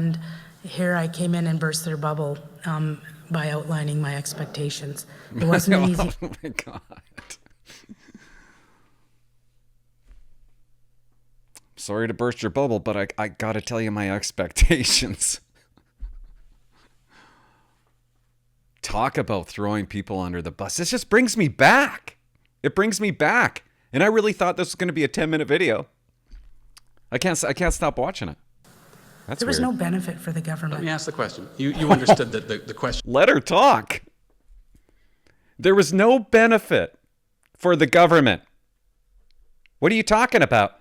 And here I came in and burst their bubble by outlining my expectations. It wasn't an easy... Oh my God. Sorry to burst your bubble, but I got to tell you my expectations. Talk about throwing people under the bus. This just brings me back. It brings me back. And I really thought this was going to be a 10-minute video. I can't stop watching it. That's There was weird. no benefit for the government. Let me ask the question. You understood the question. Let her talk. There was no benefit for the government. What are you talking about?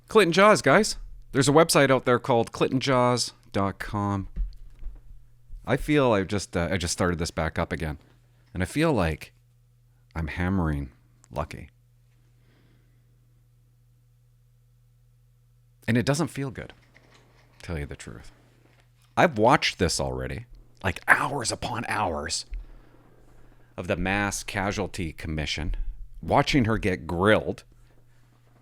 Clinton Jaws, guys. There's a website out there called clintonjaws.com. I feel I just started this back up again. And I feel like I'm hammering Lucki. And it doesn't feel good, to tell you the truth. I've watched this already, like hours upon hours of the Mass Casualty Commission, watching her get grilled.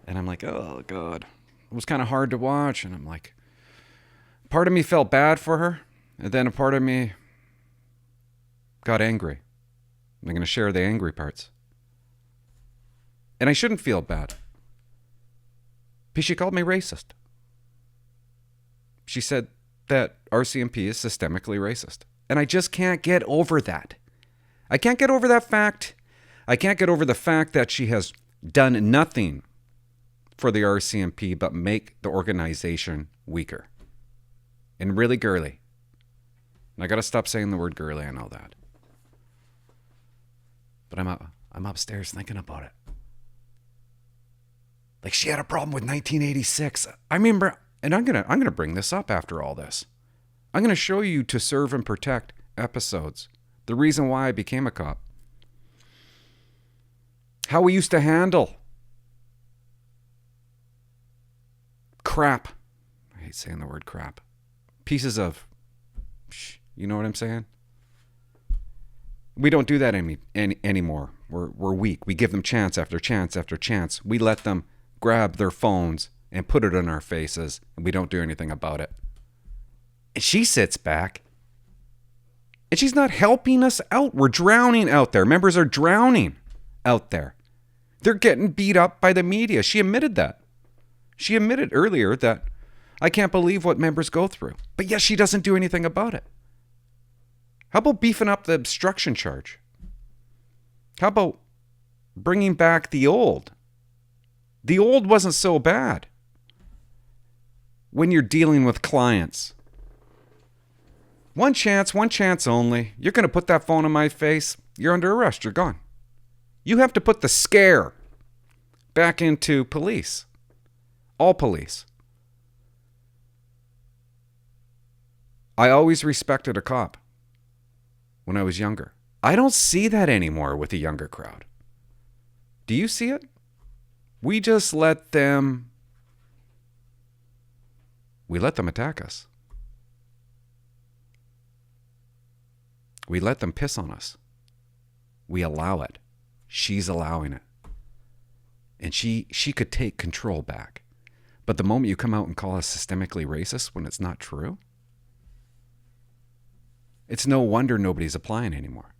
And I'm like, oh, God. It was kind of hard to watch. And I'm like, part of me felt bad for her. And then a part of me got angry. I'm going to share the angry parts. And I shouldn't feel bad. Because she called me racist. She said that RCMP is systemically racist. And I just can't get over that. I can't get over that fact. I can't get over the fact that she has done nothing for the RCMP but make the organization weaker. And really girly. And I got to stop saying the word girly, I know that. But I'm upstairs thinking about it. Like, she had a problem with 1986. I remember, and I'm gonna bring this up after all this. I'm gonna show you To Serve and Protect episodes. The reason why I became a cop. How we used to handle crap. I hate saying the word crap. Pieces of, you know what I'm saying? We don't do that anymore. We're weak. We give them chance after chance after chance. We let them grab their phones and put it in our faces, and we don't do anything about it. And she sits back, and she's not helping us out. We're drowning out there. Members are drowning out there. They're getting beat up by the media. She admitted that. She admitted earlier that I can't believe what members go through. But yet she doesn't do anything about it. How about beefing up the obstruction charge? How about bringing back the old? The old wasn't so bad when you're dealing with clients. One chance only. You're going to put that phone in my face, you're under arrest, you're gone. You have to put the scare back into police. All police. I always respected a cop when I was younger. I don't see that anymore with the younger crowd. Do you see it? We just let them attack us. We let them piss on us. We allow it. She's allowing it. And she could take control back. But the moment you come out and call us systemically racist when it's not true, it's no wonder nobody's applying anymore.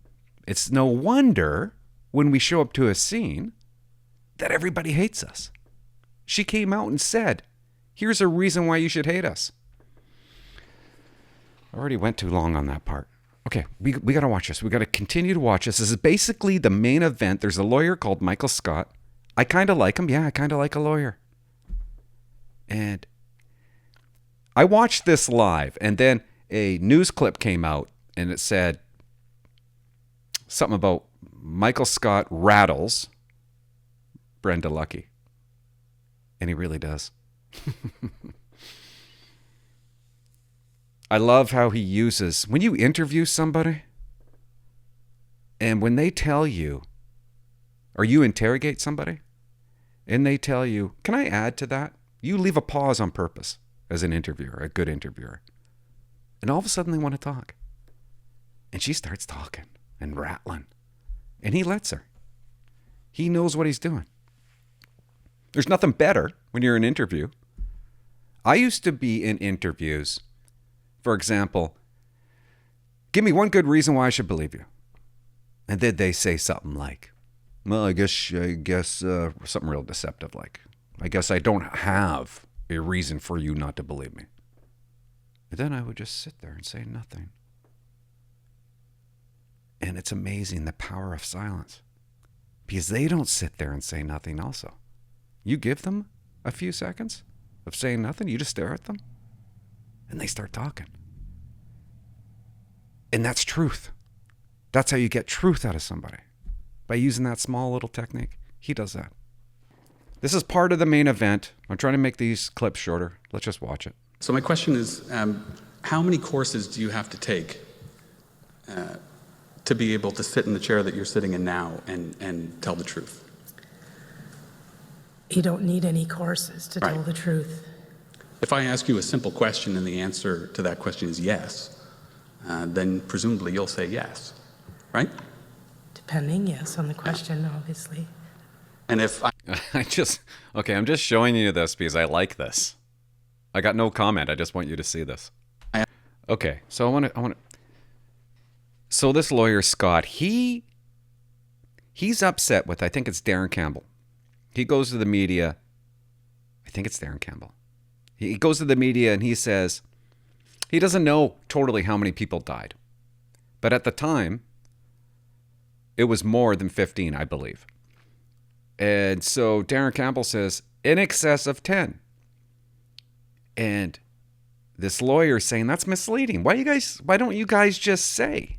It's no wonder when we show up to a scene that everybody hates us. She came out and said, here's a reason why you should hate us. I already went too long on that part. Okay, we got to watch this. We got to continue to watch this. This is basically the main event. There's a lawyer called Michael Scott. I kind of like him. Yeah, I kind of like a lawyer. And I watched this live, and then a news clip came out, and it said something about Michael Scott rattles Brenda Lucki. And he really does. I love how he uses, when you interview somebody, and when they tell you, or you interrogate somebody, and they tell you, can I add to that? You leave a pause on purpose as an interviewer, a good interviewer. And all of a sudden they want to talk. And she starts talking and rattling. And he lets her. He knows what he's doing. There's nothing better when you're in an interview. I used to be in interviews, for example, give me one good reason why I should believe you. And then they say something like, well, I guess something real deceptive like, I guess I don't have a reason for you not to believe me. And then I would just sit there and say nothing. And it's amazing the power of silence. Because they don't sit there and say nothing also. You give them a few seconds of saying nothing, you just stare at them, and they start talking. And that's truth. That's how you get truth out of somebody. By using that small little technique. He does that. This is part of the main event. I'm trying to make these clips shorter. Let's just watch it. So my question is, how many courses do you have to take to be able to sit in the chair that you're sitting in now and tell the truth? You don't need any courses to tell Right. the truth. If I ask you a simple question and the answer to that question is yes, then presumably you'll say yes, right? Depending, yes, on the question, obviously. And if I I'm just showing you this because I like this. I got no comment. I just want you to see this. Okay, so I want to. So this lawyer, Scott, he's upset with, I think it's Darren Campbell. He goes to the media. I think it's Darren Campbell. He goes to the media and he says he doesn't know totally how many people died. But at the time, it was more than 15, I believe. And so Darren Campbell says, in excess of 10. And this lawyer is saying, that's misleading. Why don't you guys just say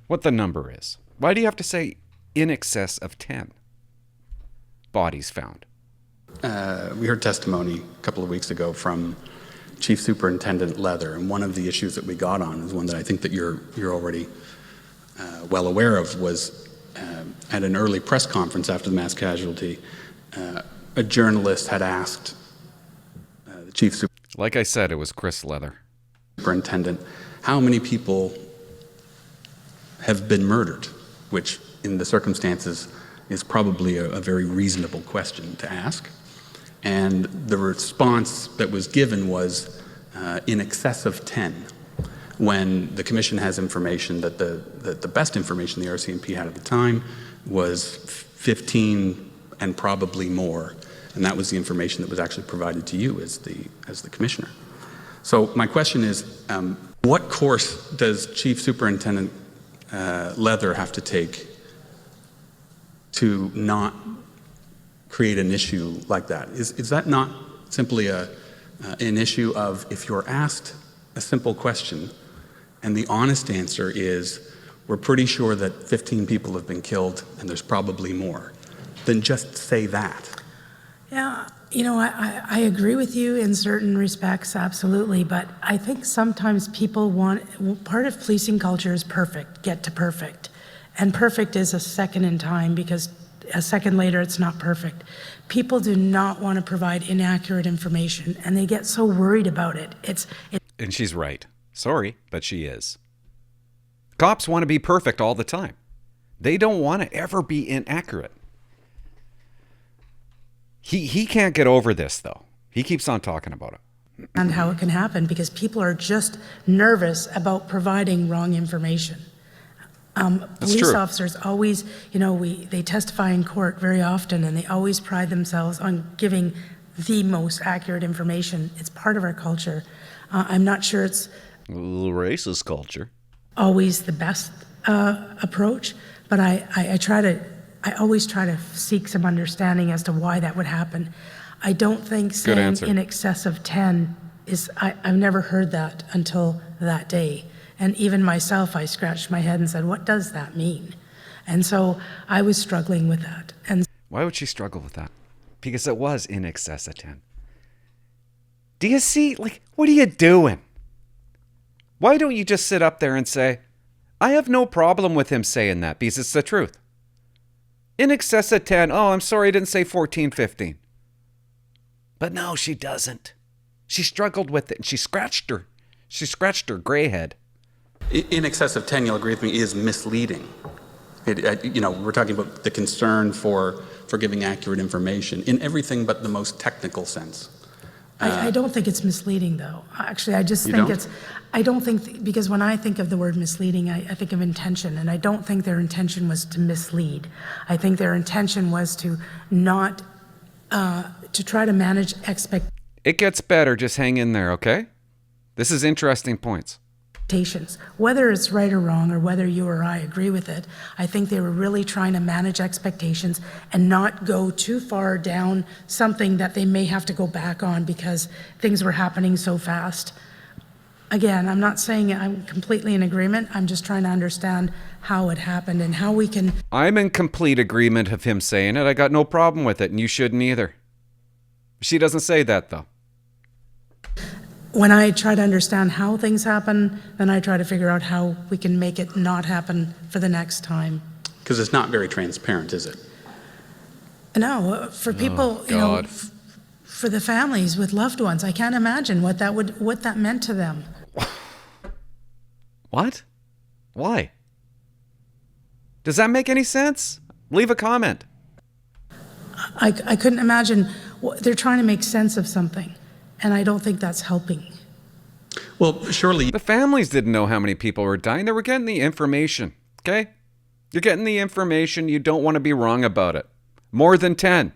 what the number is? Why do you have to say in excess of 10 bodies found? we heard testimony a couple of weeks ago from Chief Superintendent Leather, and one of the issues that we got on is one that I think that you're already well aware of, was at an early press conference after the mass casualty, a journalist had asked the Chief Like I said, it was Chris Leather. Superintendent, how many people have been murdered, which in the circumstances is probably a very reasonable question to ask. And the response that was given was in excess of 10, when the commission has information that the best information the RCMP had at the time was 15 and probably more. And that was the information that was actually provided to you as the commissioner. So my question is, what course does Chief Superintendent Leather have to take to not create an issue like that? Is that not simply an issue of, if you're asked a simple question and the honest answer is, we're pretty sure that 15 people have been killed and there's probably more, then just say that? Yeah, you know, I agree with you in certain respects, absolutely, but I think sometimes people want, part of policing culture is perfect, get to perfect. And perfect is a second in time, because a second later it's not perfect. People do not want to provide inaccurate information, and they get so worried about it. And she's right. Sorry, but she is. Cops want to be perfect all the time. They don't want to ever be inaccurate. He can't get over this, though. He keeps on talking about it. And how it can happen, because people are just nervous about providing wrong information. Police officers always, you know, they testify in court very often, and they always pride themselves on giving the most accurate information. It's part of our culture. I'm not sure it's A little racist culture. always the best approach, but I always try to seek some understanding as to why that would happen. I don't think saying in excess of 10 is, I've never heard that until that day. And even myself, I scratched my head and said, what does that mean? And so I was struggling with that. And why would she struggle with that? Because it was in excess of 10. Do you see, like, what are you doing? Why don't you just sit up there and say, I have no problem with him saying that because it's the truth. In excess of 10, oh, I'm sorry I didn't say 14, 15. But no, she doesn't. She struggled with it, and she scratched her gray head. In excess of 10, you'll agree with me, is misleading. We're talking about the concern for giving accurate information in everything but the most technical sense. I don't think it's misleading, though. Actually, I just You think don't? I don't think, because when I think of the word misleading, I think of intention, and I don't think their intention was to mislead. I think their intention was to not, to try to manage expectations. It gets better. Just hang in there, okay? This is interesting points. Whether it's right or wrong, or whether you or I agree with it, I think they were really trying to manage expectations and not go too far down something that they may have to go back on because things were happening so fast. Again, I'm not saying I'm completely in agreement. I'm just trying to understand how it happened and how we can... I'm in complete agreement of him saying it. I got no problem with it, and you shouldn't either. She doesn't say that, though. When I try to understand how things happen, then I try to figure out how we can make it not happen for the next time. Because it's not very transparent, is it? No, for people, God. for the families with loved ones, I can't imagine what that meant to them. What? Why? Does that make any sense? Leave a comment. I couldn't imagine. They're trying to make sense of something, and I don't think that's helping. Well, surely... The families didn't know how many people were dying. They were getting the information, okay? You're getting the information. You don't want to be wrong about it. More than 10.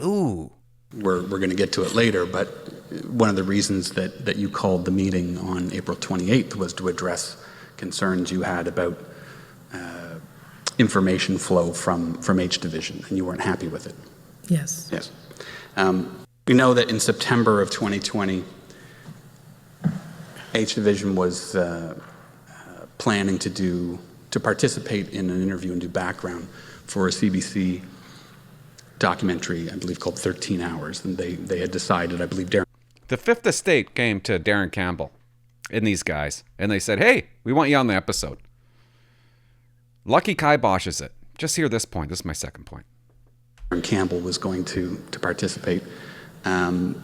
Ooh. We're going to get to it later, but one of the reasons that you called the meeting on April 28th was to address concerns you had about information flow from H Division, and you weren't happy with it. Yes. Yes. We know that in September of 2020, H Division was planning to participate in an interview and do background for a CBC documentary, I believe, called 13 Hours. And they had decided, I believe, Darren... The Fifth Estate came to Darren Campbell and these guys, and they said, hey, we want you on the episode. Lucky kiboshes it. Just hear this point. This is my second point. Darren Campbell was going to participate. And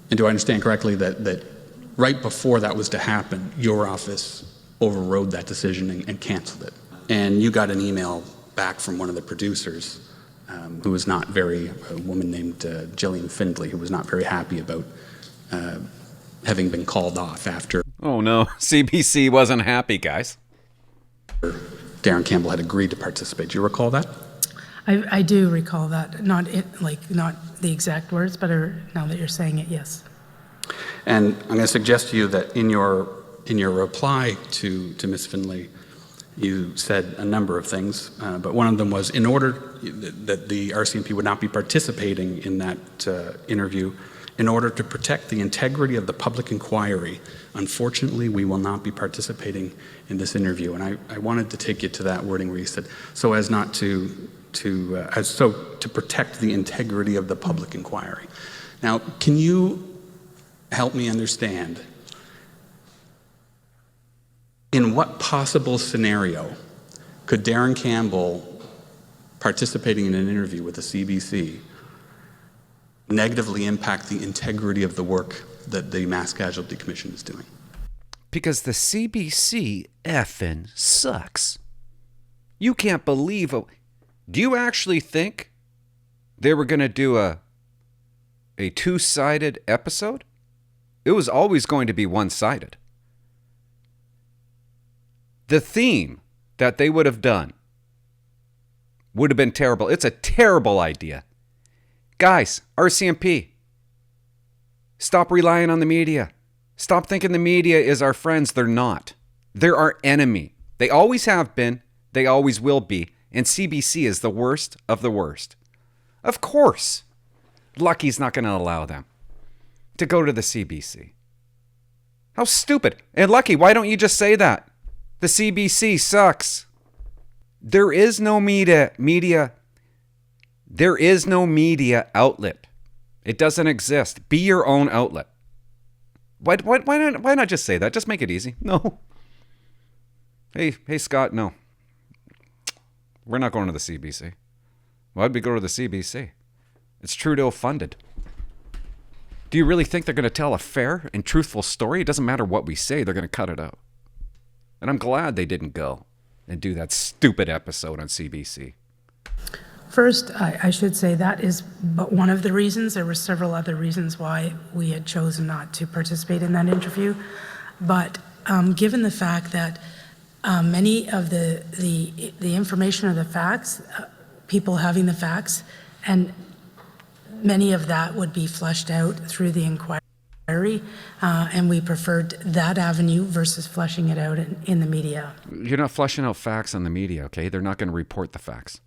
do I understand correctly that right before that was to happen, your office overrode that decision and canceled it? And you got an email back from one of the producers who was not very, a woman named Gillian Findlay, who was not very happy about having been called off after. Oh no, CBC wasn't happy, guys. Darren Campbell had agreed to participate. Do you recall that? I do recall that. Not the exact words, but now that you're saying it, yes. And I'm going to suggest to you that in your reply to Ms. Findlay, you said a number of things, but one of them was in order that the RCMP would not be participating in that interview, in order to protect the integrity of the public inquiry, unfortunately, we will not be participating in this interview. And I wanted to take you to that wording where you said, so as not to protect the integrity of the public inquiry. Now, can you help me understand in what possible scenario could Darren Campbell participating in an interview with the CBC negatively impact the integrity of the work that the Mass Casualty Commission is doing? Because the CBC effing sucks. You can't believe it. Do you actually think they were going to do a two-sided episode? It was always going to be one-sided. The theme that they would have done would have been terrible. It's a terrible idea. Guys, RCMP, stop relying on the media. Stop thinking the media is our friends. They're not. They're our enemy. They always have been. They always will be. And CBC is the worst of the worst. Of course, Lucky's not going to allow them to go to the CBC. How stupid. And Lucky, why don't you just say that? The CBC sucks. There is no media. There is no media outlet. It doesn't exist. Be your own outlet. Why not just say that? Just make it easy. No. Hey, Scott, no. We're not going to the CBC. Why'd we go to the CBC? It's Trudeau funded. Do you really think they're going to tell a fair and truthful story? It doesn't matter what we say, they're going to cut it out. And I'm glad they didn't go. and do that stupid episode on CBC? First, I should say that is but one of the reasons. There were several other reasons why we had chosen not to participate in that interview. But given the fact that many of the information or the facts, people having the facts, and many of that would be fleshed out through the inquiry, and we preferred that avenue versus fleshing it out in the media. You're not fleshing out facts on the media, okay? They're not going to report the facts.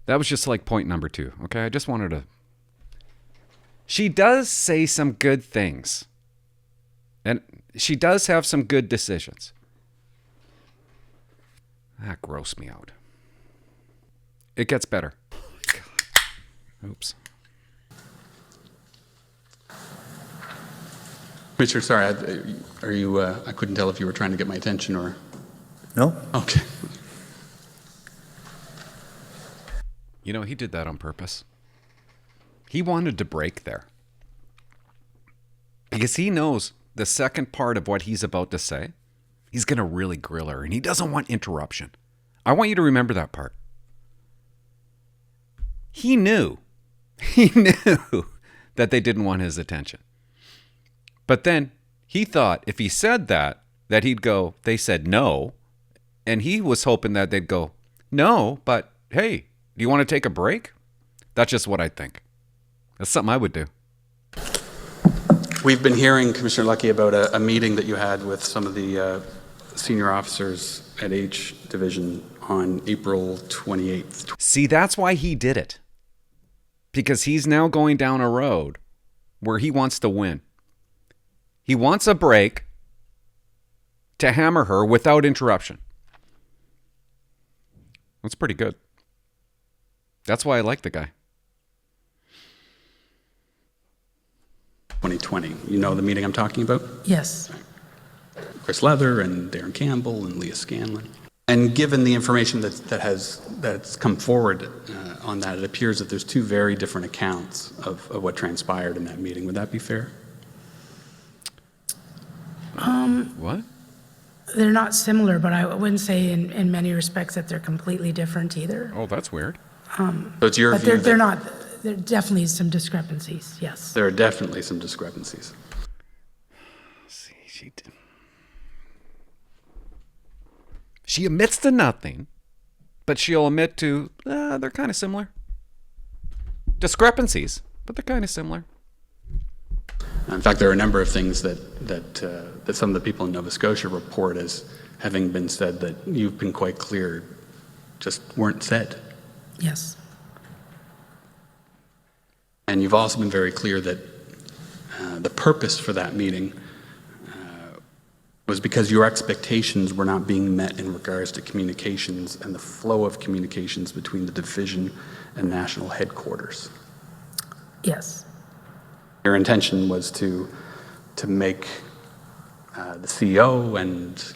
That was just like point number 2, okay? I just wanted to... She does say some good things. And she does have some good decisions. That grossed me out. It gets better. Oops. Commissioner, sorry, are you, I couldn't tell if you were trying to get my attention or... No? Okay. You know, he did that on purpose. He wanted to break there. Because he knows the second part of what he's about to say, he's going to really grill her, and he doesn't want interruption. I want you to remember that part. He knew that they didn't want his attention. But then he thought if he said that he'd go, they said no, and he was hoping that they'd go, no, but hey, do you want to take a break? That's just what I think. That's something I would do. We've been hearing, Commissioner Lucki, about a meeting that you had with some of the senior officers at H Division on April 28th. See, that's why he did it. Because he's now going down a road where he wants to win. He wants a break to hammer her without interruption. That's pretty good. That's why I like the guy. 2020. You know the meeting I'm talking about? Yes. Chris Leather and Darren Campbell and Leah Scanlon. And given the information that's come forward on that, it appears that there's 2 very different accounts of what transpired in that meeting. Would that be fair? What? They're not similar, but I wouldn't say in many respects that they're completely different either. Oh, that's weird. So it's your But view they're that not, there are definitely some discrepancies, yes. there are definitely some discrepancies. See, she admits to nothing, but she'll admit to, they're kind of similar. Discrepancies, but they're kind of similar. In fact, there are a number of things that some of the people in Nova Scotia report as having been said that you've been quite clear just weren't said. Yes. And you've also been very clear that the purpose for that meeting was because your expectations were not being met in regards to communications and the flow of communications between the division and national headquarters. Yes. Your intention was to make the CEO and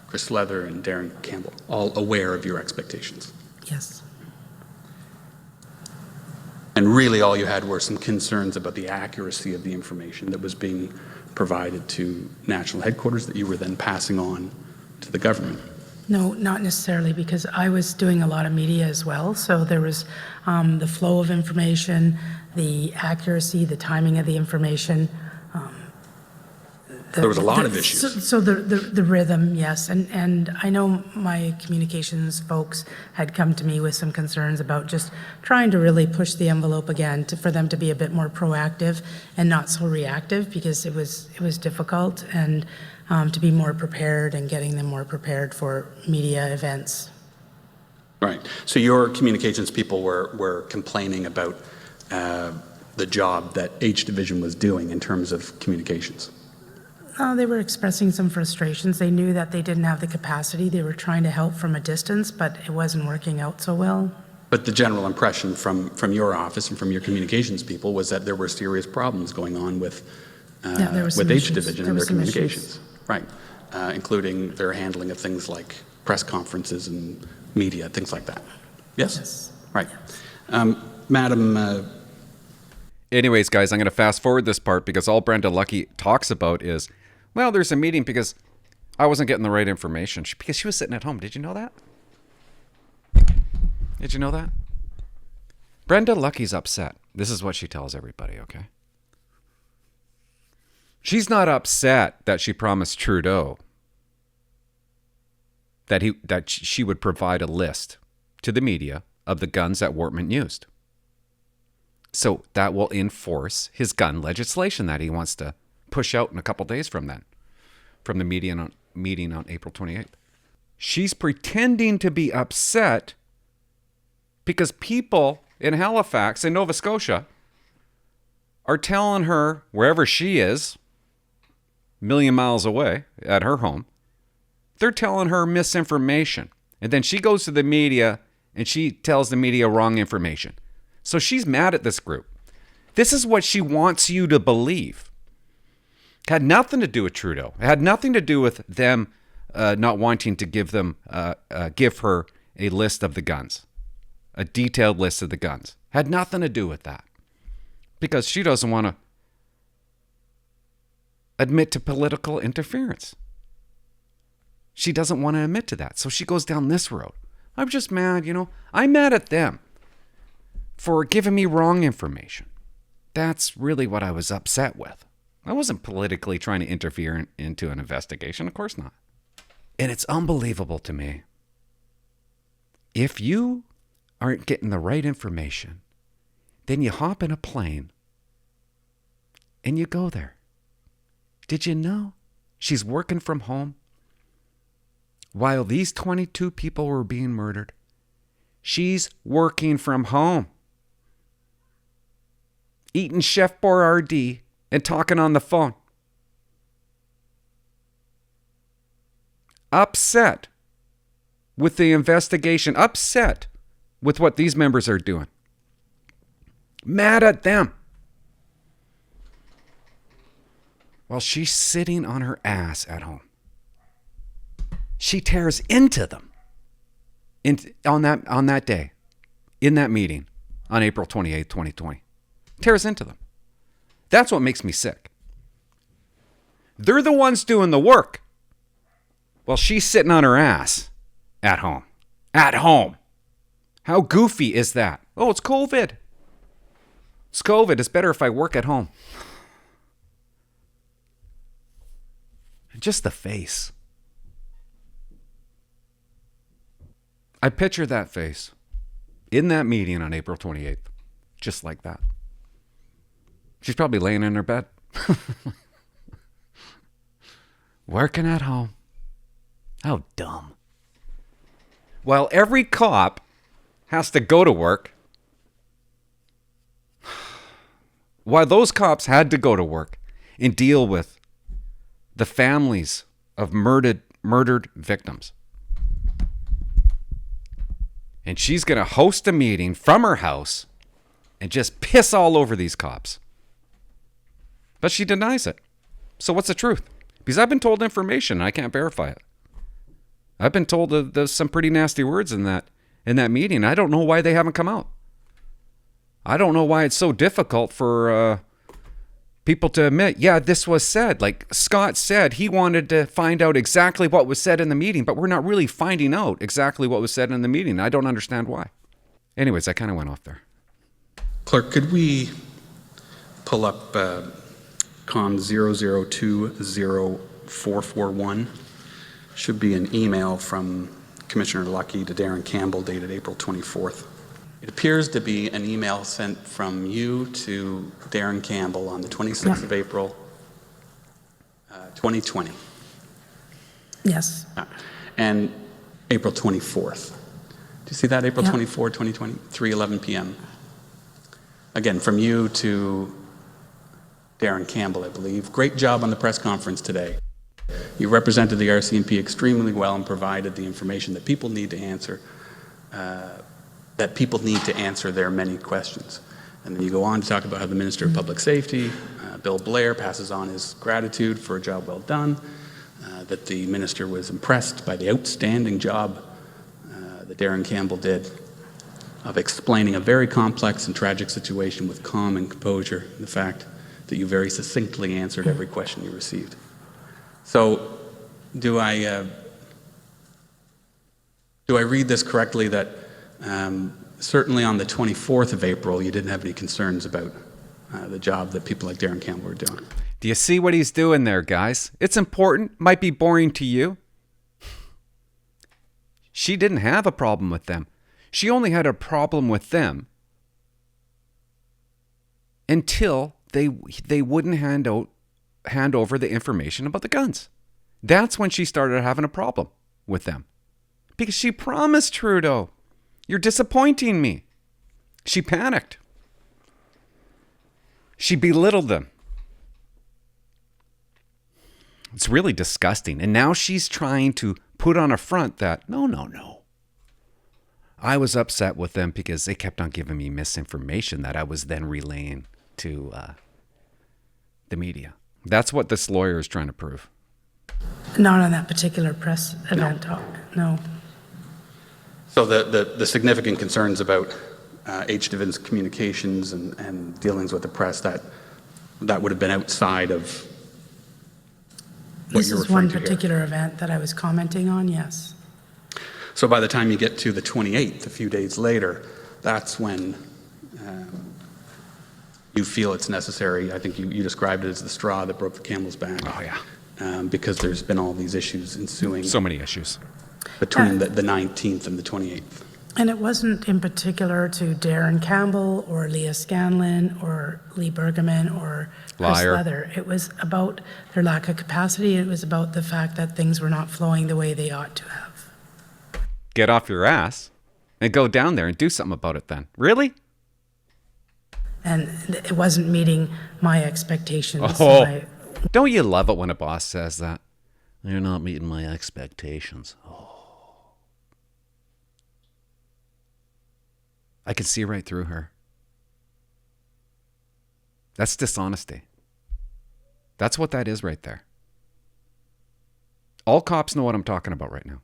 Chris Leather and Darren Campbell all aware of your expectations. Yes. And really all you had were some concerns about the accuracy of the information that was being provided to national headquarters that you were then passing on to the government. No, not necessarily, because I was doing a lot of media as well. So there was the flow of information, the accuracy, the timing of the information. There was a lot of issues. So the rhythm, yes. And I know my communications folks had come to me with some concerns about just trying to really push the envelope again for them to be a bit more proactive and not so reactive, because it was difficult, and to be more prepared and getting them more prepared for media events. Right. So your communications people were complaining about the job that H Division was doing in terms of communications. They were expressing some frustrations. They knew that they didn't have the capacity. They were trying to help from a distance, but it wasn't working out so well. But the general impression from your office and from your communications people was that there were serious problems going on with H Division and their communications. Right. Including their handling of things like press conferences and media, things like that. Yes? Yes. Right. Madam... Anyways, guys, I'm going to fast forward this part because all Brenda Lucki talks about is, well, there's a meeting because I wasn't getting the right information because she was sitting at home. Did you know that? Did you know that? Brenda Lucki's upset. This is what she tells everybody, okay? She's not upset that she promised Trudeau that she would provide a list to the media of the guns that Wortman used. So that will enforce his gun legislation that he wants to push out in a couple days from then, from the meeting on April 28th. She's pretending to be upset because people in Halifax and Nova Scotia are telling her, wherever she is, a million miles away at her home, they're telling her misinformation. And then she goes to the media and she tells the media wrong information. So she's mad at this group. This is what she wants you to believe. It had nothing to do with Trudeau. It had nothing to do with them not wanting to give her a list of the guns, a detailed list of the guns. It had nothing to do with that, because she doesn't want to admit to political interference. She doesn't want to admit to that, so she goes down this road. I'm just mad, I'm mad at them for giving me wrong information. That's really what I was upset with. I wasn't politically trying to interfere into an investigation. Of course not. And it's unbelievable to me. If you aren't getting the right information, then you hop in a plane and you go there. Did you know she's working from home? While these 22 people were being murdered, she's working from home, eating Chef Boyardee and talking on the phone. Upset with the investigation, upset with what these members are doing. Mad at them. While she's sitting on her ass at home. She tears into them on that day, in that meeting on April 28, 2020. Tears into them. That's what makes me sick. They're the ones doing the work while she's sitting on her ass at home. At home. How goofy is that? Oh, it's COVID. It's COVID. It's better if I work at home. Just the face. I picture that face in that meeting on April 28th, just like that. She's probably laying in her bed. Working at home. How dumb. While every cop has to go to work, while those cops had to go to work and deal with the families of murdered victims. And she's going to host a meeting from her house and just piss all over these cops. But she denies it. So what's the truth? Because I've been told information and I can't verify it. I've been told that there's some pretty nasty words in that meeting. I don't know why they haven't come out. I don't know why it's so difficult for people to admit, yeah, this was said. Like Scott said, he wanted to find out exactly what was said in the meeting, but we're not really finding out exactly what was said in the meeting. I don't understand why. Anyways, I kind of went off there. Clerk, could we pull up con 0020441? Should be an email from Commissioner Lucki to Darren Campbell dated April 24th. It appears to be an email sent from you to Darren Campbell on the 26th of April, 2020. Yes. And April 24th. Do you see that? April 24, 2020, 3:11 p.m. Again, from you to Darren Campbell, I believe. Great job on the press conference today. You represented the RCMP extremely well and provided the information that people need to answer. Their many questions. And then you go on to talk about how the Minister of Public Safety, Bill Blair, passes on his gratitude for a job well done, that the Minister was impressed by the outstanding job that Darren Campbell did of explaining a very complex and tragic situation with calm and composure, the fact that you very succinctly answered every question you received. So do I read this correctly that certainly on the 24th of April, you didn't have any concerns about the job that people like Darren Campbell were doing? Do you see what he's doing there, guys? It's important. Might be boring to you. She didn't have a problem with them. She only had a problem with them until they wouldn't hand over the information about the guns. That's when she started having a problem with them. Because she promised Trudeau, "You're disappointing me." She panicked. She belittled them. It's really disgusting. And now she's trying to put on a front that, no. I was upset with them because they kept on giving me misinformation that I was then relaying to the media. That's what this lawyer is trying to prove. Not on that particular press event, no. So the significant concerns about H. Divin's communications and dealings with the press, that would have been outside of what This you're is referring one to here. particular event that I was commenting on, yes. So by the time you get to the 28th, a few days later, that's when you feel it's necessary. I think you described it as the straw that broke the camel's back. Oh, yeah. Because there's been all these issues ensuing So many issues. between the 19th and the 28th. And it wasn't in particular to Darren Campbell or Leah Scanlon or Lee Bergman or Chris Liar. Leather. It was about their lack of capacity. It was about the fact that things were not flowing the way they ought to have. Get off your ass and go down there and do something about it then. Really? And it wasn't meeting my expectations. Oh. Don't you love it when a boss says that? You're not meeting my expectations. Oh. I can see right through her. That's dishonesty. That's what that is right there. All cops know what I'm talking about right now.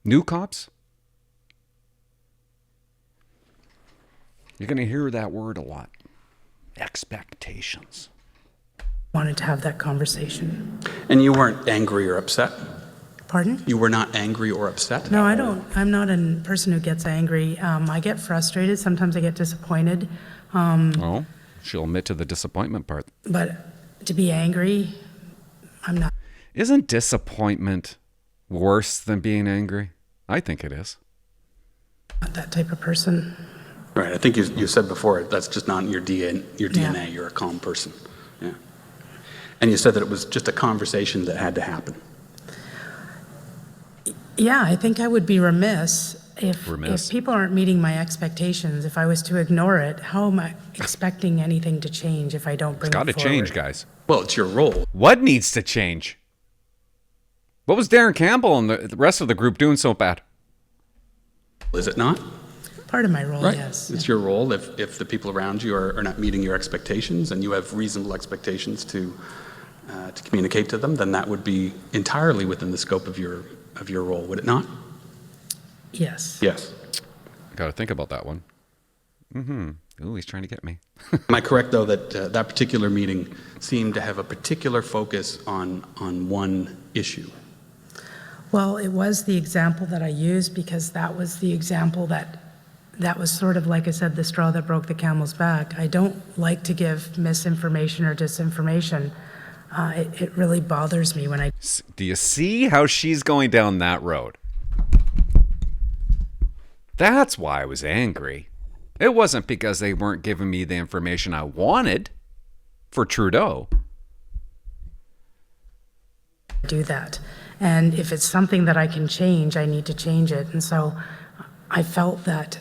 New cops, you're going to hear that word a lot. Expectations. Wanted to have that conversation. And you weren't angry or upset? Pardon? You were not angry or upset? No, I don't. I'm not a person who gets angry. I get frustrated. Sometimes I get disappointed. Oh, she'll admit to the disappointment part. But to be angry, I'm not. Isn't disappointment worse than being angry? I think it is. Not that type of person. Right. I think you said before, that's just not in your DNA. Yeah. You're a calm person. Yeah. And you said that it was just a conversation that had to happen. Yeah, I think I would be remiss if people aren't meeting my expectations. If I was to ignore it, how am I expecting anything to change if I don't bring it forward? It's got to change, guys. Well, it's your role. What needs to change? What was Darren Campbell and the rest of the group doing so bad? Is it not? Part of my role, Right. yes. It's your role if the people around you are not meeting your expectations and you have reasonable expectations to communicate to them, then that would be entirely within the scope of your role, would it not? Yes. Yes. Got to think about that one. Ooh, he's trying to get me. Am I correct, though, that that particular meeting seemed to have a particular focus on one issue? Well, it was the example that I used because that was the example that was sort of, like I said, the straw that broke the camel's back. I don't like to give misinformation or disinformation. It really bothers me when I... Do you see how she's going down that road? That's why I was angry. It wasn't because they weren't giving me the information I wanted for Trudeau. do that. And if it's something that I can change, I need to change it. And so I felt that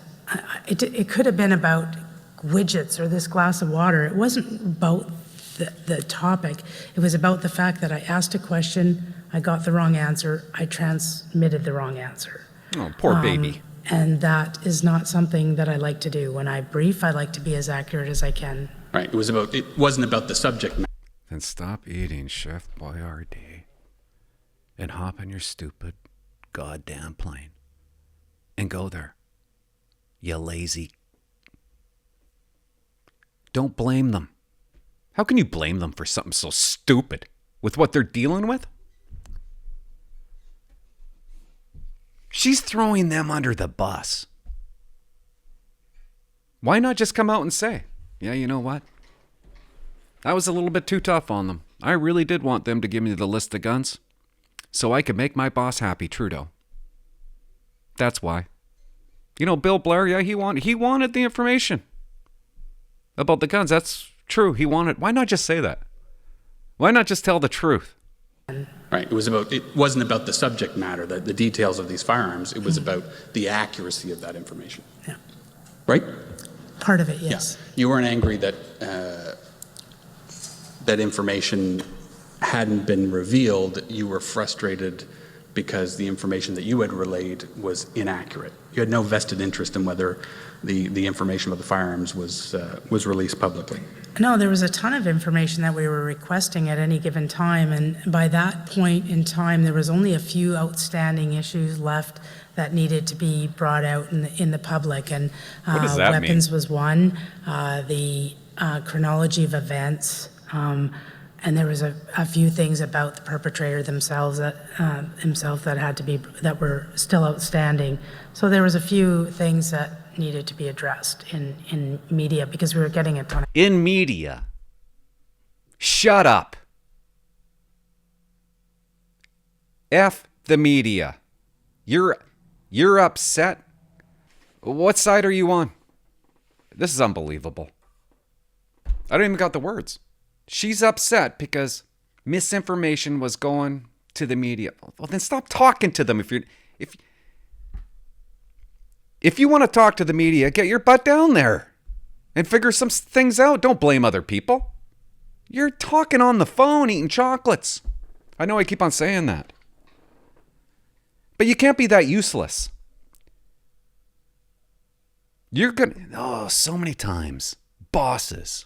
it could have been about widgets or this glass of water. It wasn't about the topic. It was about the fact that I asked a question, I got the wrong answer, I transmitted the wrong answer. Oh, poor baby. And that is not something that I like to do. When I brief, I like to be as accurate as I can. Right. It wasn't about the subject matter. Then stop eating Chef Boyardee and hop on your stupid goddamn plane and go there. You lazy. Don't blame them. How can you blame them for something so stupid with what they're dealing with? She's throwing them under the bus. Why not just come out and say, yeah, you know what? I was a little bit too tough on them. I really did want them to give me the list of guns so I could make my boss happy, Trudeau. That's why. You know, Bill Blair, yeah, he wanted the information about the guns. That's true. He wanted. Why not just say that? Why not just tell the truth? Right. It wasn't about the subject matter, the details of these firearms. It was about the accuracy of that information. Yeah. Right? Part of it, yes. Yeah. You weren't angry that that information hadn't been revealed. You were frustrated because the information that you had relayed was inaccurate. You had no vested interest in whether the information about the firearms was released publicly. No, there was a ton of information that we were requesting at any given time, and by that point in time, there was only a few outstanding issues left that needed to be brought out in the public, and what does that weapons mean? was one, the chronology of events, and there was a few things about the perpetrator themselves that were still outstanding. So there was a few things that needed to be addressed in media because we were getting a ton of... In media. Shut up. F the media. You're upset? What side are you on? This is unbelievable. I don't even got the words. She's upset because misinformation was going to the media. Well, then stop talking to them. If you want to talk to the media, get your butt down there and figure some things out. Don't blame other people. You're talking on the phone, eating chocolates. I know I keep on saying that. But you can't be that useless. So many times, bosses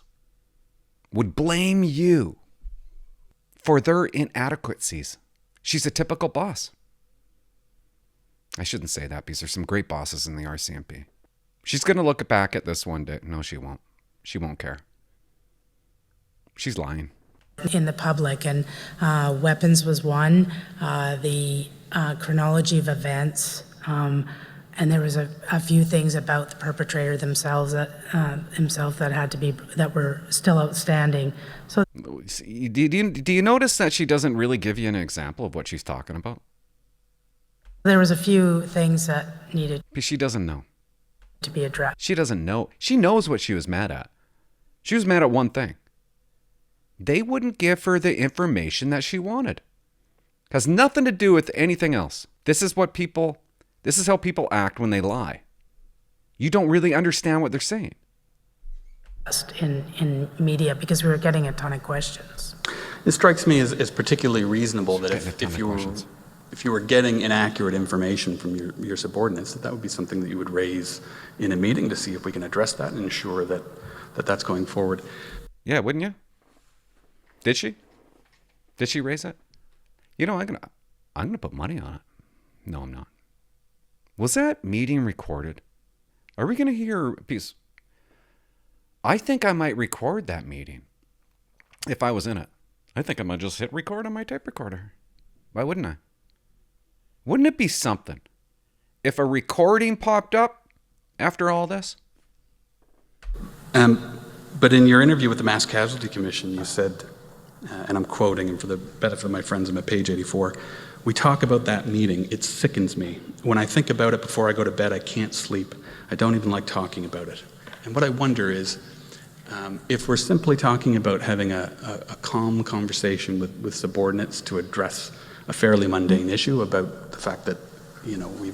would blame you for their inadequacies. She's a typical boss. I shouldn't say that because there's some great bosses in the RCMP. She's going to look back at this one day. No, she won't. She won't care. She's lying. In the public, and weapons was one, the chronology of events, and there was a few things about the perpetrator themselves that were still outstanding. So, do you notice that she doesn't really give you an example of what she's talking about? There was a few things that needed. She doesn't know. To be addressed. She doesn't know. She knows what she was mad at. She was mad at one thing. They wouldn't give her the information that she wanted. Has nothing to do with anything else. This is how people act when they lie. You don't really understand what they're saying. In media, because we were getting a ton of questions. It strikes me as particularly reasonable that if you were getting inaccurate information from your subordinates, that would be something that you would raise in a meeting to see if we can address that and ensure that that's going forward. Yeah, wouldn't you? Did she? Did she raise that? You know, I'm gonna put money on it. No, I'm not. Was that meeting recorded? Are we gonna hear a piece? I think I might record that meeting if I was in it. I think I might just hit record on my tape recorder. Why wouldn't I? Wouldn't it be something if a recording popped up after all this? But in your interview with the Mass Casualty Commission, you said, and I'm quoting, and for the benefit of my friends, I'm at page 84, "We talk about that meeting. It sickens me. When I think about it before I go to bed, I can't sleep. I don't even like talking about it." And what I wonder is, if we're simply talking about having a calm conversation with subordinates to address a fairly mundane issue about the fact that,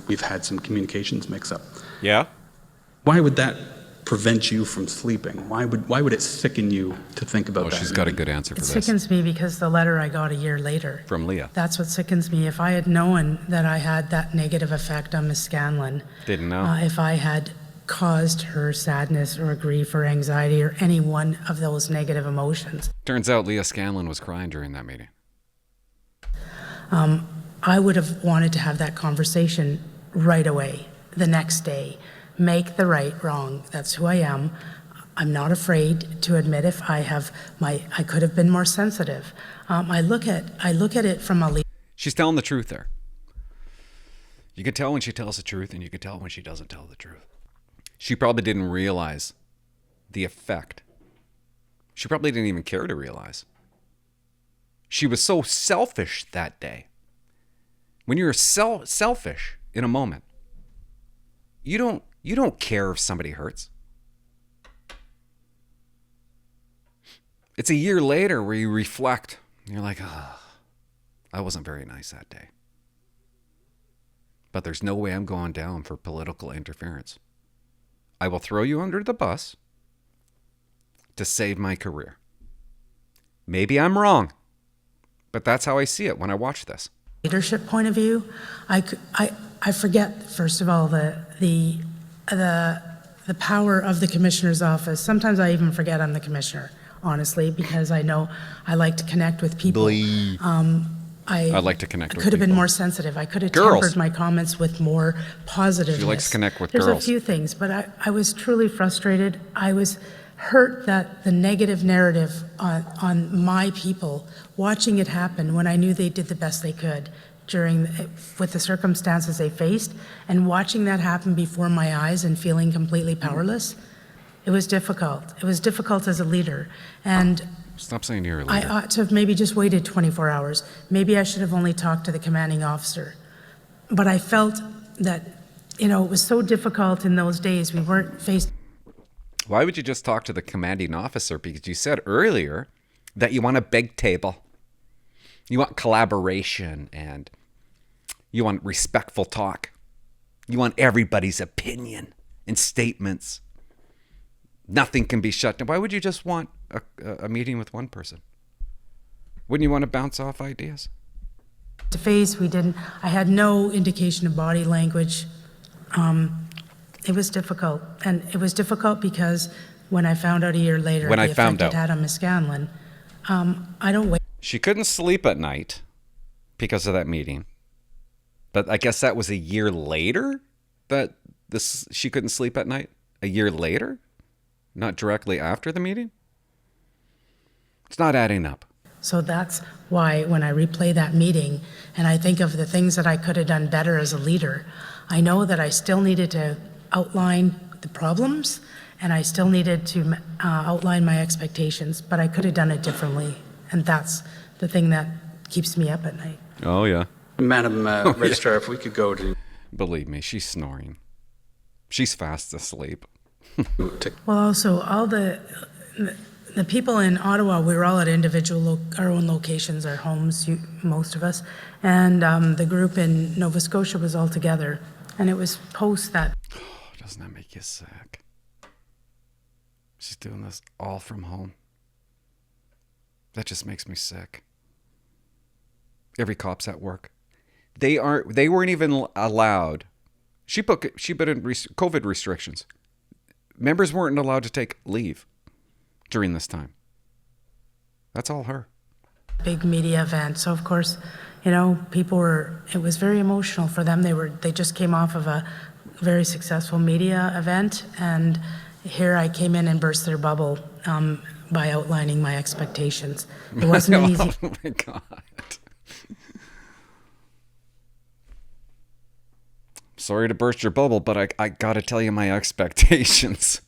we've had some communications mix-up. Yeah. Why would that prevent you from sleeping? Why would it sicken you to think about that? She's got a good answer for this. It sickens me because the letter I got a year later. From Leah. That's what sickens me. If I had known that I had that negative effect on Miss Scanlon. Didn't know. If I had caused her sadness or grief or anxiety or any one of those negative emotions. Turns out Leah Scanlon was crying during that meeting. I would have wanted to have that conversation right away, the next day. Make the right wrong. That's who I am. I'm not afraid to admit if I could have been more sensitive. I look at it from a... She's telling the truth there. You can tell when she tells the truth, and you can tell when she doesn't tell the truth. She probably didn't realize the effect. She probably didn't even care to realize. She was so selfish that day. When you're selfish in a moment, you don't care if somebody hurts. It's a year later where you reflect. And you're like, I wasn't very nice that day. But there's no way I'm going down for political interference. I will throw you under the bus to save my career. Maybe I'm wrong, but that's how I see it when I watch this. Leadership point of view, I forget, first of all, the power of the commissioner's office. Sometimes I even forget I'm the commissioner, honestly, because I know I like to connect with people. I like to connect with people. I could have been more sensitive. I could have tempered my comments with more positiveness. She likes to connect with girls. There's a few things, but I was truly frustrated. I was hurt that the negative narrative on my people, watching it happen when I knew they did the best they could with the circumstances they faced, and watching that happen before my eyes and feeling completely powerless, it was difficult. It was difficult as a leader. And stop saying you're a leader. I ought to have maybe just waited 24 hours. Maybe I should have only talked to the commanding officer. But I felt that, it was so difficult in those days. We weren't faced. Why would you just talk to the commanding officer? Because you said earlier that you want a big table. You want collaboration and you want respectful talk. You want everybody's opinion and statements. Nothing can be shut down. Why would you just want a meeting with one person? Wouldn't you want to bounce off ideas? To face, I had no indication of body language. It was difficult. And it was difficult because when I found out a year later the effect it had on Miss Scanlon, I don't wait. She couldn't sleep at night because of that meeting. But I guess that was a year later that she couldn't sleep at night? A year later? Not directly after the meeting? It's not adding up. So that's why when I replay that meeting and I think of the things that I could have done better as a leader, I know that I still needed to outline the problems and I still needed to outline my expectations, but I could have done it differently. And that's the thing that keeps me up at night. Oh, yeah. Madam Registrar, if we could go to... Believe me, she's snoring. She's fast asleep. Well, also, all the people in Ottawa, we were all at our own locations, our homes, most of us, and the group in Nova Scotia was all together, and it was post that. Oh, doesn't that make you sick? She's doing this all from home. That just makes me sick. Every cop's at work. They weren't even allowed. She put in COVID restrictions. Members weren't allowed to take leave during this time. That's all her. Big media event. So of course, it was very emotional for them. They just came off of a very successful media event, and here I came in and burst their bubble by outlining my expectations. It wasn't an easy. Oh my God. Sorry to burst your bubble, but I got to tell you my expectations.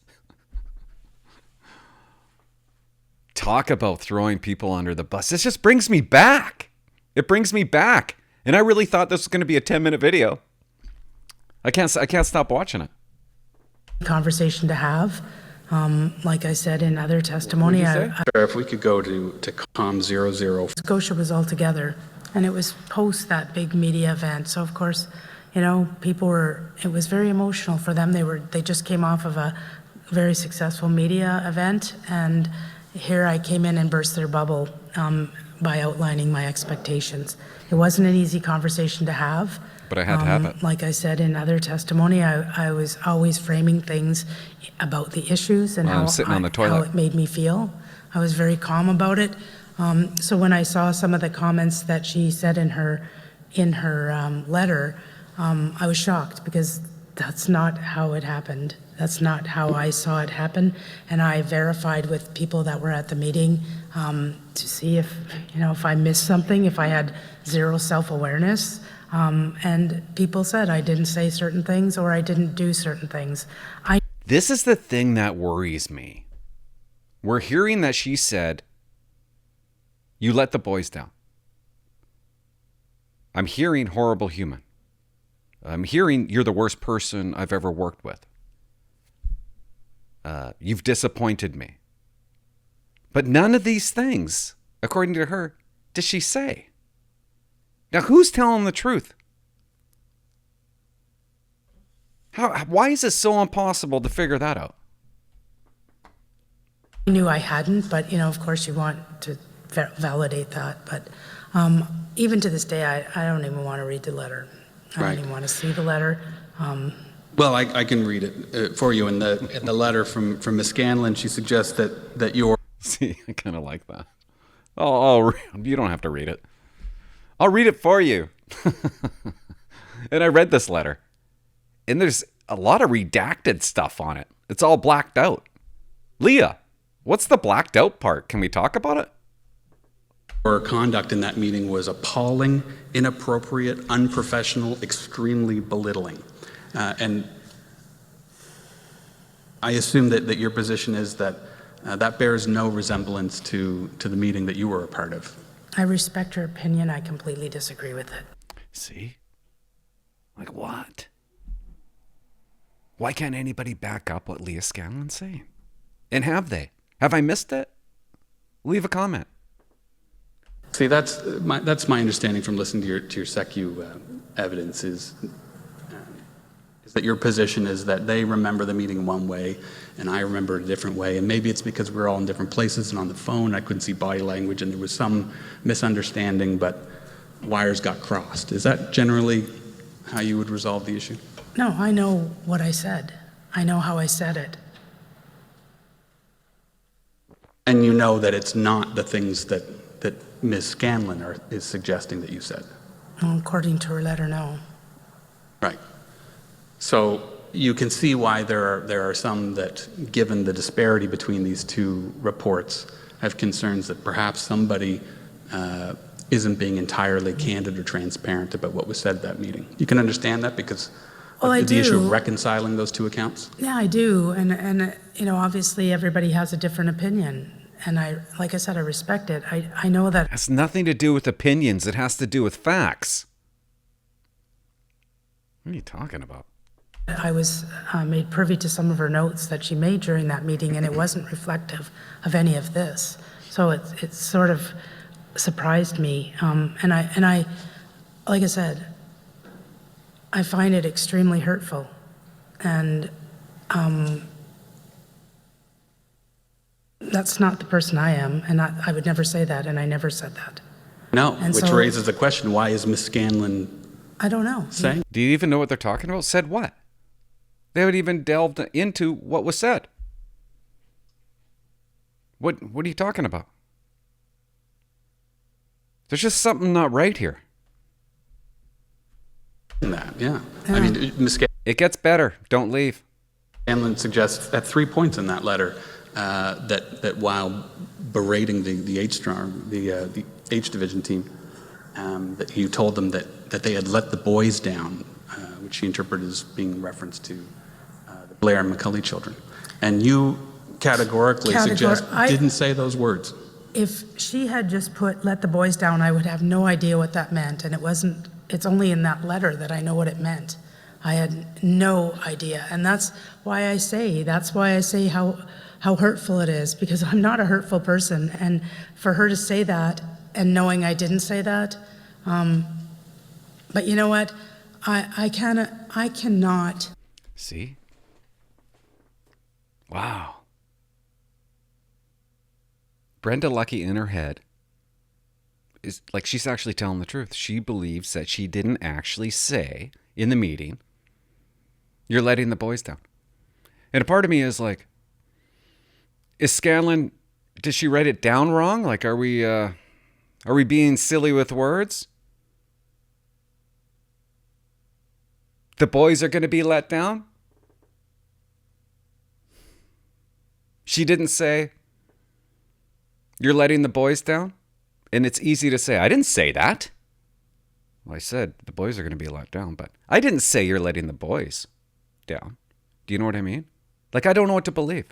Talk about throwing people under the bus. This just brings me back. It brings me back. And I really thought this was going to be a 10-minute video. I can't stop watching it. Conversation to have. Like I said in other testimony, if we could go to COM 00. Scotia was all together, and it was post that big media event. So of course, it was very emotional for them. They just came off of a very successful media event, and here I came in and burst their bubble by outlining my expectations. It wasn't an easy conversation to have. But I had to have it. Like I said in other testimony, I was always framing things about the issues and how it made me feel. I was very calm about it. So when I saw some of the comments that she said in her letter, I was shocked because that's not how it happened. That's not how I saw it happen. And I verified with people that were at the meeting to see if I missed something, if I had zero self-awareness. And people said I didn't say certain things or I didn't do certain things. This is the thing that worries me. We're hearing that she said, you let the boys down. I'm hearing horrible human. I'm hearing you're the worst person I've ever worked with. You've disappointed me. But none of these things, according to her, does she say. Now, who's telling the truth? Why is it so impossible to figure that out? I knew I hadn't, but, of course you want to validate that. But even to this day, I don't even want to read the letter. I don't even want to see the letter. Well, I can read it for you. In the letter from Ms. Scanlon, she suggests that you're... See, I kind of like that. You don't have to read it. I'll read it for you. And I read this letter. And there's a lot of redacted stuff on it. It's all blacked out. Leah, what's the blacked out part? Can we talk about it? Her conduct in that meeting was appalling, inappropriate, unprofessional, extremely belittling. And I assume that your position is that that bears no resemblance to the meeting that you were a part of. I respect her opinion. I completely disagree with it. See? Like what? Why can't anybody back up what Leah Scanlon's saying? And have they? Have I missed it? Leave a comment. See, that's my understanding from listening to your SECU evidence is that your position is that they remember the meeting one way and I remember it a different way. And maybe it's because we're all in different places and on the phone, I couldn't see body language and there was some misunderstanding, but wires got crossed. Is that generally how you would resolve the issue? No, I know what I said. I know how I said it. And you know that it's not the things that Ms. Scanlon is suggesting that you said? Well, according to her letter, no. Right. So you can see why there are some that, given the disparity between these two reports, have concerns that perhaps somebody isn't being entirely candid or transparent about what was said at that meting. You can understand that because of the issue of reconciling those two accounts? Yeah, I do. And obviously everybody has a different opinion. And like I said, I respect it. I know that. It has nothing to do with opinions. It has to do with facts. What are you talking about? I was made privy to some of her notes that she made during that meeting, and it wasn't reflective of any of this. So it sort of surprised me. And I, like I said, I find it extremely hurtful. And that's not the person I am, and I would never say that, and I never said that. No, and which raises the question, why is Ms. Scanlon I don't know. saying? Do you even know what they're talking about? Said what? They haven't even delved into what was said. What are you talking about? There's just something not right here. Yeah. I mean, Ms. It gets better. Don't leave. Scanlon suggests at 3 points in that letter that while berating the H Division team, that you told them that they had let the boys down, which she interpreted as being reference to the Blair and McCulley children. And you categorically didn't say those words. If she had just put "let the boys down," I would have no idea what that meant, and it's only in that letter that I know what it meant. I had no idea, and that's why I say how hurtful it is, because I'm not a hurtful person, and for her to say that and knowing I didn't say that, but you know what, I cannot. See? Wow. Brenda Lucki in her head is like, she's actually telling the truth. She believes that she didn't actually say in the meeting, "You're letting the boys down." And a part of me is like, is Scanlon, did she write it down wrong? Like, are we being silly with words? The boys are going to be let down? She didn't say, "You're letting the boys down"? And it's easy to say, I didn't say that. Well, I said the boys are going to be let down, but I didn't say you're letting the boys down. Do you know what I mean? Like, I don't know what to believe.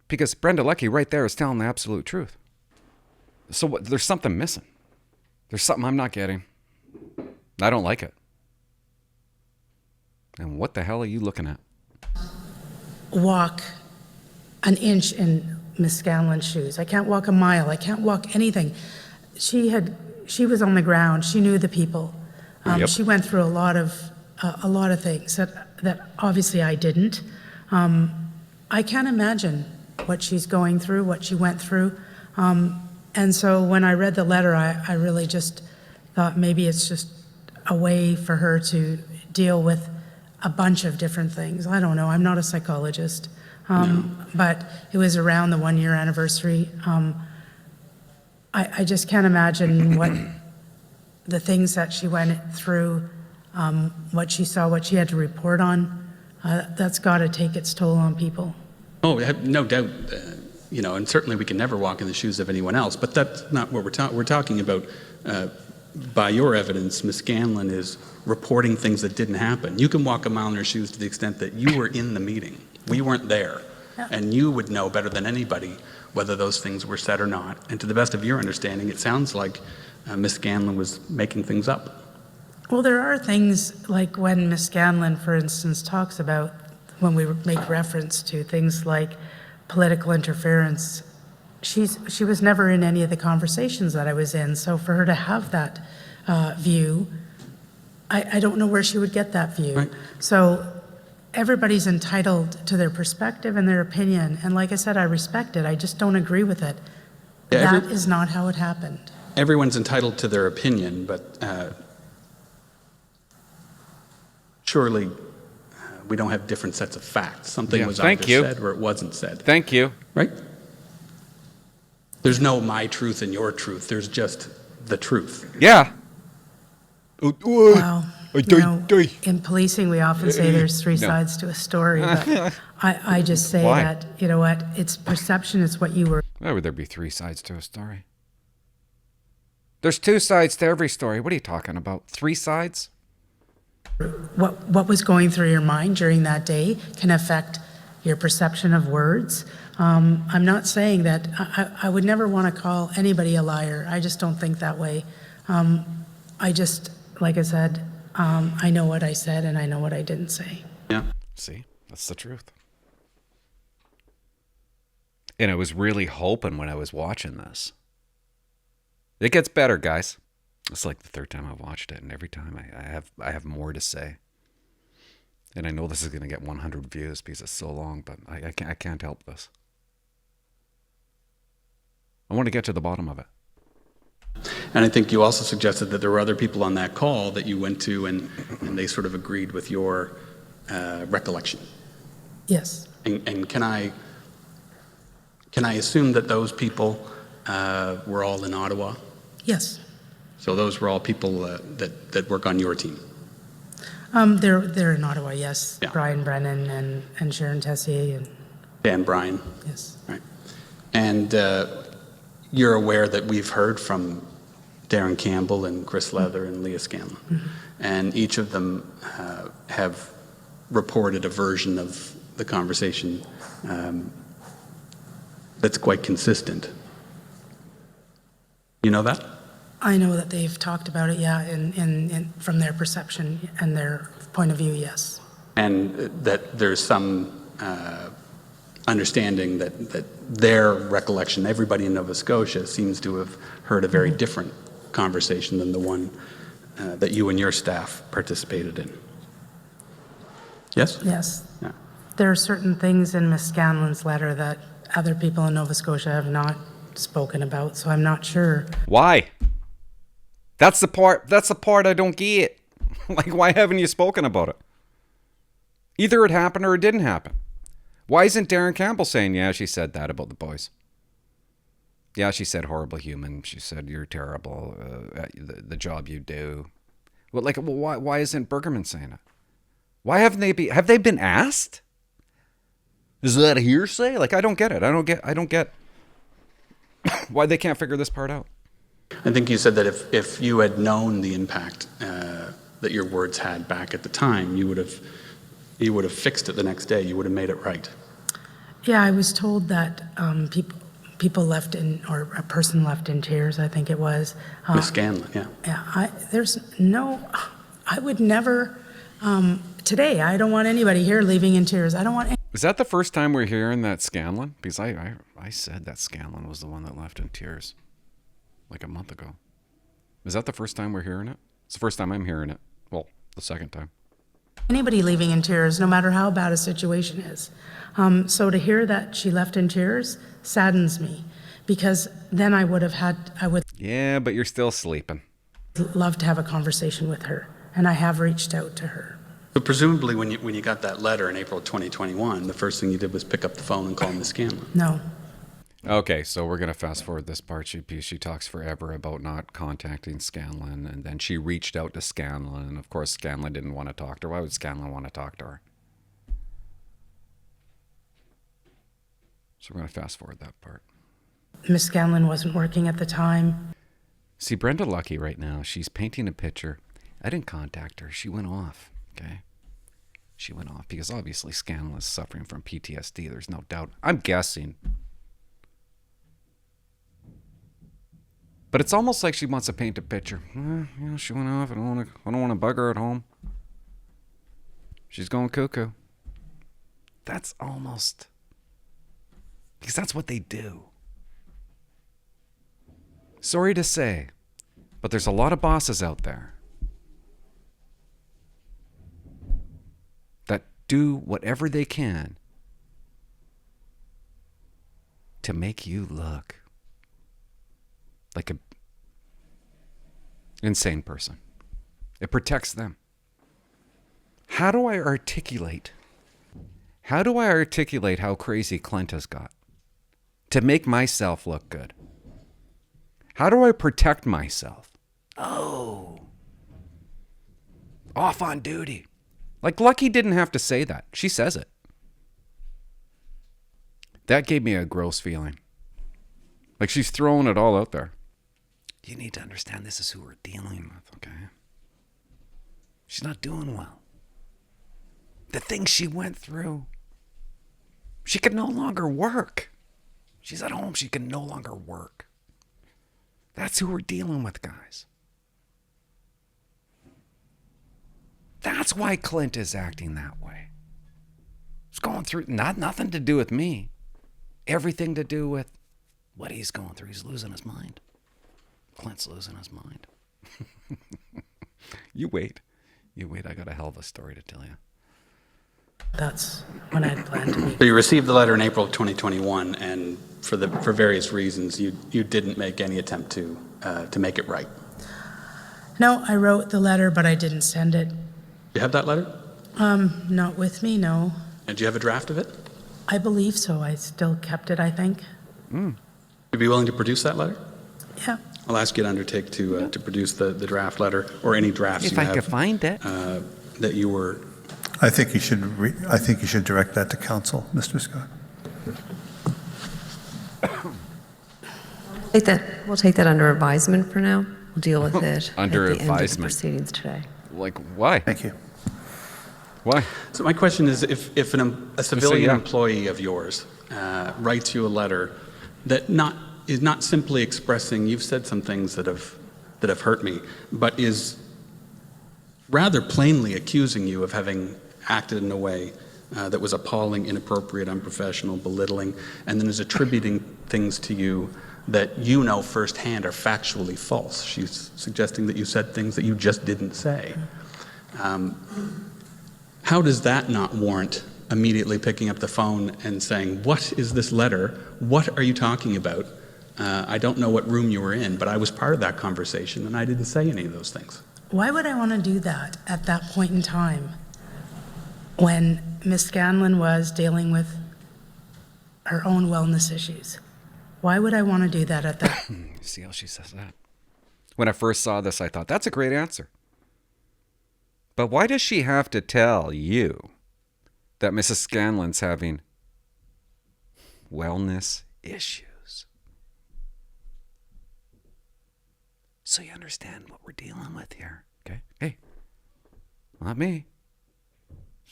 Because Brenda Lucki right there is telling the absolute truth. So there's something missing. There's something I'm not getting. I don't like it. And what the hell are you looking at? Walk an inch in Miss Scanlon's shoes. I can't walk a mile. I can't walk anything. She was on the ground. She knew the people. Yep. She went through a lot of things that obviously I didn't. I can't imagine what she's going through, what she went through. And so when I read the letter, I really just thought maybe it's just a way for her to deal with a bunch of different things. I don't know. I'm not a psychologist. But it was around the 1-year anniversary. I just can't imagine what the things that she went through, what she saw, what she had to report on. That's got to take its toll on people. Oh, no doubt. And certainly we can never walk in the shoes of anyone else, but that's not what we're talking about. By your evidence, Ms. Scanlon is reporting things that didn't happen. You can walk a mile in her shoes to the extent that you were in the meeting. We weren't there. Yeah. And you would know better than anybody whether those things were said or not. And to the best of your understanding, it sounds like Ms. Scanlon was making things up. Well, there are things like when Ms. Scanlon, for instance, talks about when we make reference to things like political interference. She was never in any of the conversations that I was in. So for her to have that view, I don't know where she would get that view. Right. So everybody's entitled to their perspective and their opinion. And like I said, I respect it. I just don't agree with it. Yeah, That is not how it happened. Everyone's entitled to their opinion, but surely we don't have different sets of facts. Something was either said or it wasn't said. Thank you. Right? There's no my truth and your truth. There's just the truth. Yeah. Well, in policing, we often say there's three sides to a story. But I just say Why? that, you know what, it's perception, it's what you were. Why would there be 3 sides to a story? There's 2 sides to every story. What are you talking about? 3 sides? What was going through your mind during that day can affect your perception of words. I'm not saying that, I would never want to call anybody a liar. I just don't think that way. I just, like I said, I know what I said and I know what I didn't say. Yeah. See, that's the truth. And I was really hoping when I was watching this. It gets better, guys. It's like the 3rd time I've watched it, and every time I have more to say. And I know this is going to get 100 views because it's so long, but I can't help this. I want to get to the bottom of it. And I think you also suggested that there were other people on that call that you went to and they sort of agreed with your recollection. Yes. And can I assume that those people were all in Ottawa? Yes. So those were all people that work on your team? They're in Ottawa, yes. Yeah. Brian Brennan and Sharon Tessier and Dan Bryan? yes. Right. And you're aware that we've heard from Darren Campbell and Chris Leather and Leah Scanlon. Mm-hmm. And each of them have reported a version of the conversation that's quite consistent. You know that? I know that they've talked about it, yeah, in from their perception and their point of view, yes. And that there's some understanding that their recollection, everybody in Nova Scotia seems to have heard a very different conversation than the one that you and your staff participated in. Yes? Yes. Yeah. There are certain things in Ms. Scanlon's letter that other people in Nova Scotia have not spoken about, so I'm not sure. Why? That's the part I don't get. Like, why haven't you spoken about it? Either it happened or it didn't happen. Why isn't Darren Campbell saying, yeah, she said that about the boys? Yeah, she said horrible human. She said you're terrible at the job you do. Well, why isn't Bergerman saying it? Why haven't have they been asked? Is that a hearsay? Like, I don't get it. I don't get why they can't figure this part out. I think you said that if you had known the impact that your words had back at the time, you would have fixed it the next day. You would have made it right. Yeah, I was told that people left in, or a person left in tears, I think it was. Miss Scanlon, yeah. Yeah, I would never, today, I don't want anybody here leaving in tears. I don't want Is that the first time we're hearing that Scanlon? Because I said that Scanlon was the one that left in tears like a month ago. Is that the first time we're hearing it? It's the first time I'm hearing it. Well, the second time. anybody leaving in tears, no matter how bad a situation is. So to hear that she left in tears saddens me, because then I would Yeah, but you're still sleeping. love to have a conversation with her, and I have reached out to her. But presumably when you got that letter in April 2021, the first thing you did was pick up the phone and call Miss Scanlon. No. Okay, so we're going to fast forward this part. She talks forever about not contacting Scanlon, and then she reached out to Scanlon, and of course Scanlon didn't want to talk to her. Why would Scanlon want to talk to her? So we're going to fast forward that part. Miss Scanlon wasn't working at the time. See, Brenda Lucki right now, she's painting a picture. I didn't contact her. She went off, okay? She went off because obviously Scanlon is suffering from PTSD. There's no doubt. I'm guessing. But it's almost like she wants to paint a picture. She went off. I don't want to bug her at home. She's going cuckoo. That's almost... because that's what they do. Sorry to say, but there's a lot of bosses out there that do whatever they can to make you look like an insane person. It protects them. How do I articulate how crazy Clint has got to make myself look good? How do I protect myself? Oh, off on duty. Like Lucky didn't have to say that. She says it. That gave me a gross feeling. Like she's throwing it all out there. You need to understand this is who we're dealing with, okay? She's not doing well. The things she went through. She can no longer work. She's at home. She can no longer work. That's who we're dealing with, guys. That's why Clint is acting that way. It's going through, nothing to do with me. Everything to do with what he's going through. He's losing his mind. Clint's losing his mind. You wait. I got a hell of a story to tell you. That's when I had planned to meet. So you received the letter in April of 2021, and for various reasons, you didn't make any attempt to make it right. No, I wrote the letter, but I didn't send it. You have that letter? Not with me, no. And do you have a draft of it? I believe so. I still kept it, I think. Would you be willing to produce that letter? Yeah. I'll ask you to undertake to produce the draft letter or any drafts If you I have could find it. that you were. I think you should direct that to council, Mr. Scott. We'll take that under advisement for now. We'll deal with it Under at the end of the advisement. proceedings today. Like, why? Thank you. Why? So my question is, if a civilian yeah. employee of yours writes you a letter that is not simply expressing, you've said some things that have hurt me, but is rather plainly accusing you of having acted in a way that was appalling, inappropriate, unprofessional, belittling, and then is attributing things to you that you know firsthand are factually false. She's suggesting that you said things that you just didn't say. How does that not warrant immediately picking up the phone and saying, what is this letter? What are you talking about? I don't know what room you were in, but I was part of that conversation and I didn't say any of those things. Why would I want to do that at that point in time when Miss Scanlon was dealing with her own wellness issues? Why would I want to do that at that? See how she says that? When I first saw this, I thought, that's a great answer. But why does she have to tell you that Mrs. Scanlon's having wellness issues? so you understand what we're dealing with here, okay? Hey, not me.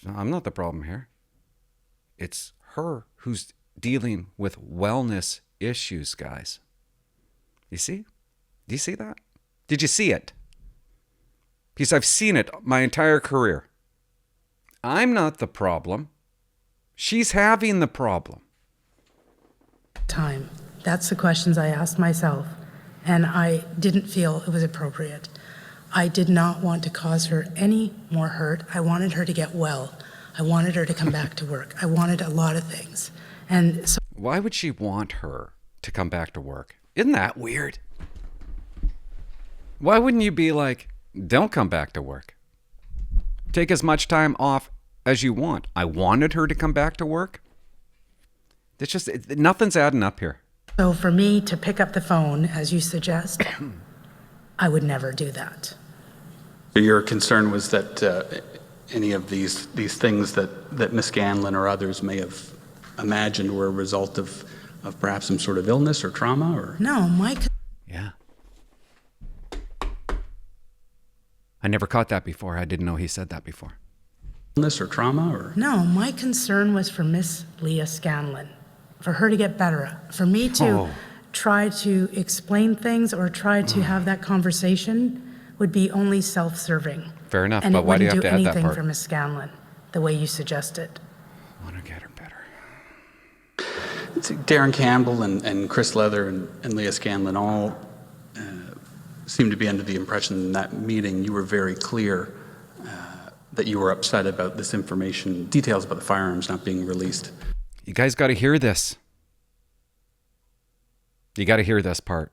I'm not the problem here. It's her who's dealing with wellness issues, guys. You see? Do you see that? Did you see it? Because I've seen it my entire career. I'm not the problem. She's having the problem. Time. That's the questions I asked myself, and I didn't feel it was appropriate. I did not want to cause her any more hurt. I wanted her to get well. I wanted her to come back to work. I wanted a lot of things. And so why would she want her to come back to work? Isn't that weird? Why wouldn't you be like, don't come back to work? Take as much time off as you want. I wanted her to come back to work. It's just, nothing's adding up here. So for me to pick up the phone, as you suggest, I would never do that. Your concern was that any of these things that Ms. Scanlon or others may have imagined were a result of perhaps some sort of illness or trauma? Or No, Yeah. I never caught that before. I didn't know he said that before. Illness or trauma? Or No, my concern was for Miss Leah Scanlon, for her to get better, for me to try to explain things or try to have that conversation would be only self-serving. Fair enough, And but why do you have to add that anything part? for Miss Scanlon, the way you suggested. I want to get her better. Darren Campbell and Chris Leather and Leah Scanlon all seem to be under the impression in that meeting you were very clear that you were upset about this information, details about the firearms not being released. You guys got to hear this. You got to hear this part.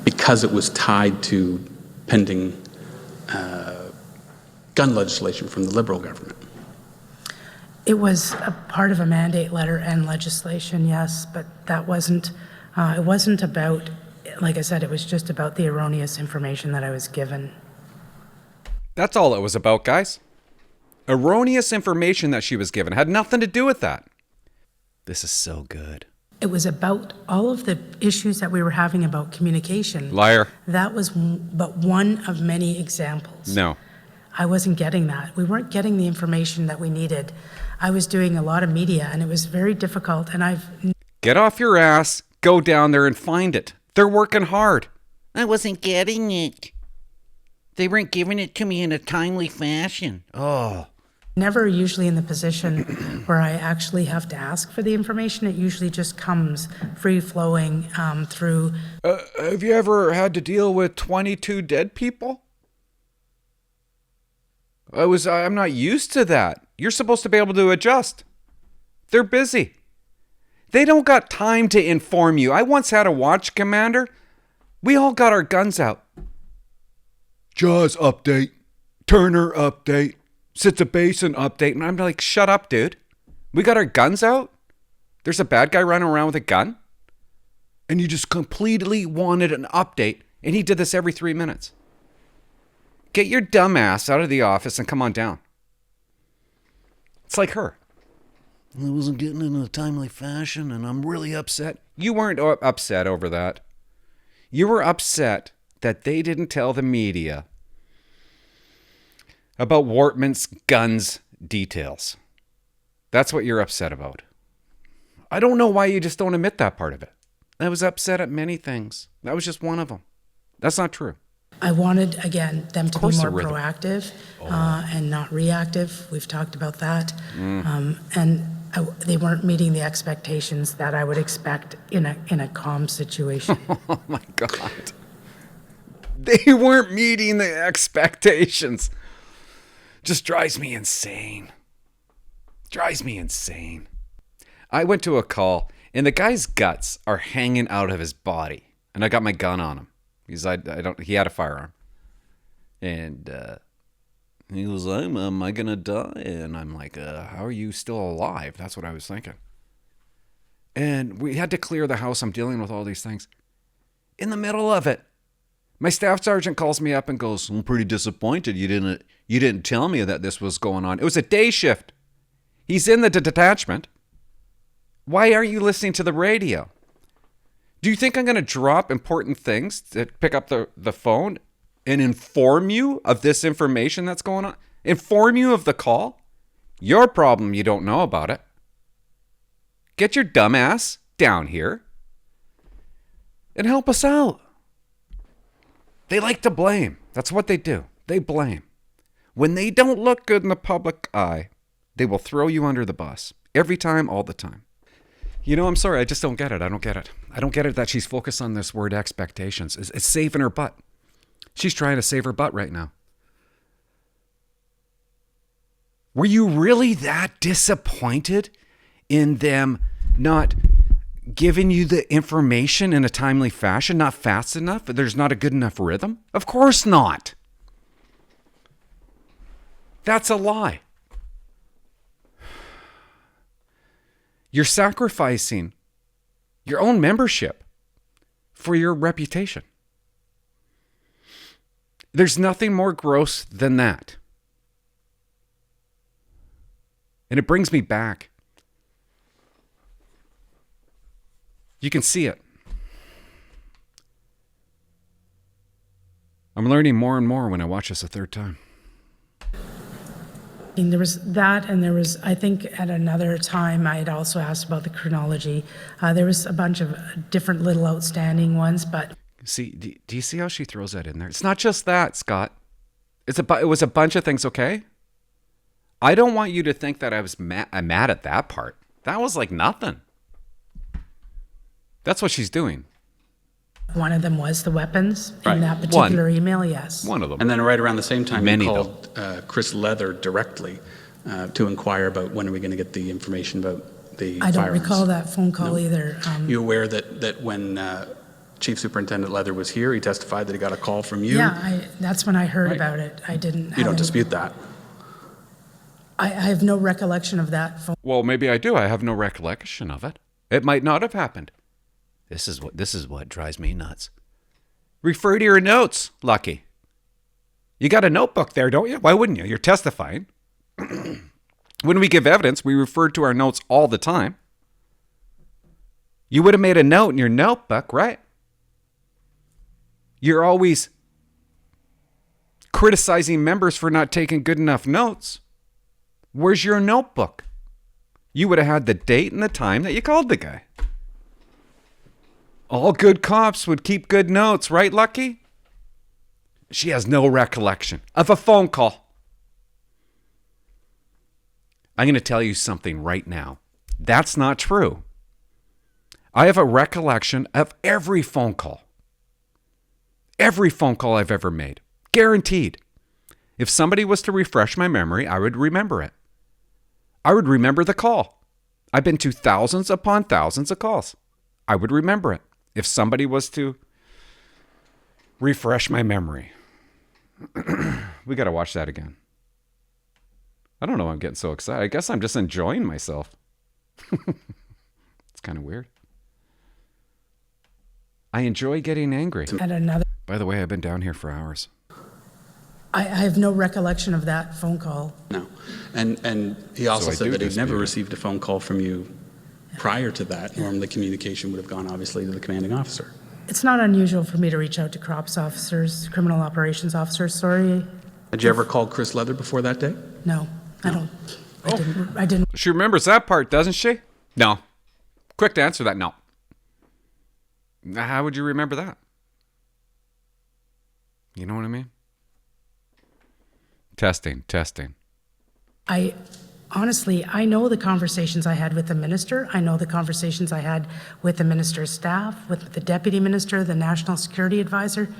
Because it was tied to pending gun legislation from the Liberal government. It was a part of a mandate letter and legislation, yes, but that wasn't, it wasn't about, like I said, it was just about the erroneous information that I was given. That's all it was about, guys. Erroneous information that she was given had nothing to do with that. This is so good. It was about all of the issues that we were having about communication. Liar. That was but one of many examples. No. I wasn't getting that. We weren't getting the information that we needed. I was doing a lot of media, and it was very difficult, and Get off your ass, go down there and find it. They're working hard. I wasn't getting it. They weren't giving it to me in a timely fashion. Oh. never usually in the position where I actually have to ask for the information. It usually just comes free-flowing through. Have you ever had to deal with 22 dead people? I'm not used to that. You're supposed to be able to adjust. They're busy. They don't got time to inform you. I once had a watch commander. We all got our guns out. Jaws update. Turner update. Sits Basin update. And I'm like, shut up, dude. We got our guns out? There's a bad guy running around with a gun? And you just completely wanted an update. And he did this every 3 minutes. Get your dumb ass out of the office and come on down. It's like her. I wasn't getting it in a timely fashion, and I'm really upset. You weren't upset over that. You were upset that they didn't tell the media about Wortman's guns details. That's what you're upset about. I don't know why you just don't admit that part of it. I was upset at many things. That was just one of them. That's not true. I wanted, again, them to be more rhythm. proactive and not reactive. We've talked about that. They weren't meeting the expectations that I would expect in a calm situation. Oh my God. They weren't meeting the expectations. Just drives me insane. Drives me insane. I went to a call and the guy's guts are hanging out of his body. And I got my gun on him. He had a firearm. And he was like, am I going to die? And I'm like, how are you still alive? That's what I was thinking. And we had to clear the house. I'm dealing with all these things. In the middle of it, my staff sergeant calls me up and goes, I'm pretty disappointed you didn't tell me that this was going on. It was a day shift. He's in the detachment. Why aren't you listening to the radio? Do you think I'm going to drop important things to pick up the phone and inform you of this information that's going on? Inform you of the call? Your problem, you don't know about it. Get your dumb ass down here and help us out. They like to blame. That's what they do. They blame. When they don't look good in the public eye, they will throw you under the bus. Every time, all the time. You know, I'm sorry. I just don't get it. I don't get it. I don't get it that she's focused on this word expectations. It's saving her butt. She's trying to save her butt right now. Were you really that disappointed in them not giving you the information in a timely fashion, not fast enough? There's not a good enough rhythm? Of course not. That's a lie. You're sacrificing your own membership for your reputation. There's nothing more gross than that. And it brings me back. You can see it. I'm learning more and more when I watch this a third time. There was that, and there was, I think at another time, I had also asked about the chronology. There was a bunch of different little outstanding ones, but... See, do you see how she throws that in there? It's not just that, Scott. It was a bunch of things, okay? I don't want you to think that I'm mad at that part. That was like nothing. That's what she's doing. One of them was the weapons Right. in that particular email, yes. One of them. And then right around the same time, Many, you called Chris Leather directly to inquire about when are we going to get the information about the I don't firearms. recall that phone call either. You aware that when Chief Superintendent Leather was here, he testified that he got a call from you? Yeah, that's when I heard Right. about it. I didn't have You don't any- dispute that? I have no recollection of that phone. Well, maybe I do. I have no recollection of it. It might not have happened. This is what drives me nuts. Refer to your notes, Lucky. You got a notebook there, don't you? Why wouldn't you? You're testifying. When we give evidence, we refer to our notes all the time. You would have made a note in your notebook, right? You're always criticizing members for not taking good enough notes. Where's your notebook? You would have had the date and the time that you called the guy. All good cops would keep good notes, right, Lucky? She has no recollection of a phone call. I'm going to tell you something right now. That's not true. I have a recollection of every phone call. Every phone call I've ever made. Guaranteed. If somebody was to refresh my memory, I would remember it. I would remember the call. I've been to thousands upon thousands of calls. I would remember it if somebody was to refresh my memory. We got to watch that again. I don't know why I'm getting so excited. I guess I'm just enjoying myself. It's kind of weird. I enjoy getting angry. At another, By the way, I've been down here for hours. I have no recollection of that phone call. No. And he also So I said do that he'd never dispute it. received a phone call from you prior to that. Normally, communication would have gone, obviously, to the commanding officer. It's not unusual for me to reach out to CROPS officers, criminal operations officers, sorry. Had you ever called Chris Leather before that day? No, I don't. I didn't. She remembers that part, doesn't she? No. Quick to answer that, no. How would you remember that? You know what I mean? Testing. Honestly, I know the conversations I had with the minister. I know the conversations I had with the minister's staff, with the deputy minister, the national security advisor.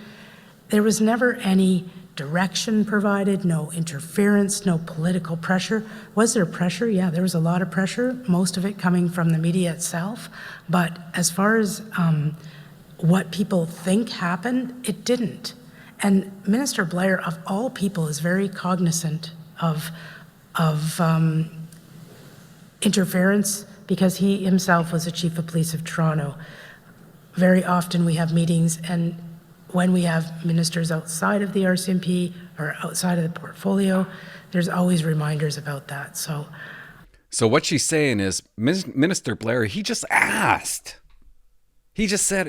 There was never any direction provided, no interference, no political pressure. Was there pressure? Yeah, there was a lot of pressure, most of it coming from the media itself. But as far as what people think happened, it didn't. And Minister Blair, of all people, is very cognizant of interference because he himself was the chief of police of Toronto. Very often we have meetings, and when we have ministers outside of the RCMP or outside of the portfolio, there's always reminders about that. So So what she's saying is, Minister Blair, he just asked. He just said,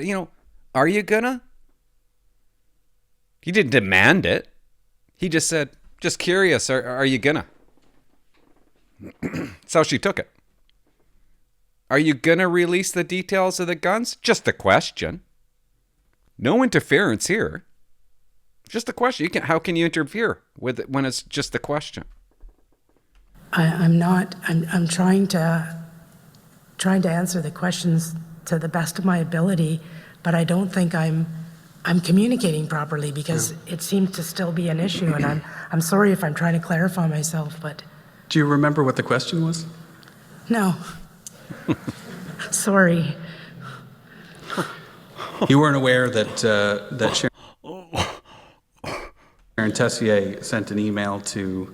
are you gonna? He didn't demand it. He just said, just curious, are you gonna? That's how she took it. Are you gonna release the details of the guns? Just a question. No interference here. Just a question. How can you interfere with it when it's just a question? I'm trying to answer the questions to the best of my ability, but I don't think I'm communicating properly because it seems to still be an issue, and I'm sorry if I'm trying to clarify myself, but... Do you remember what the question was? No. Sorry. You weren't aware that Sharon Tessier sent an email to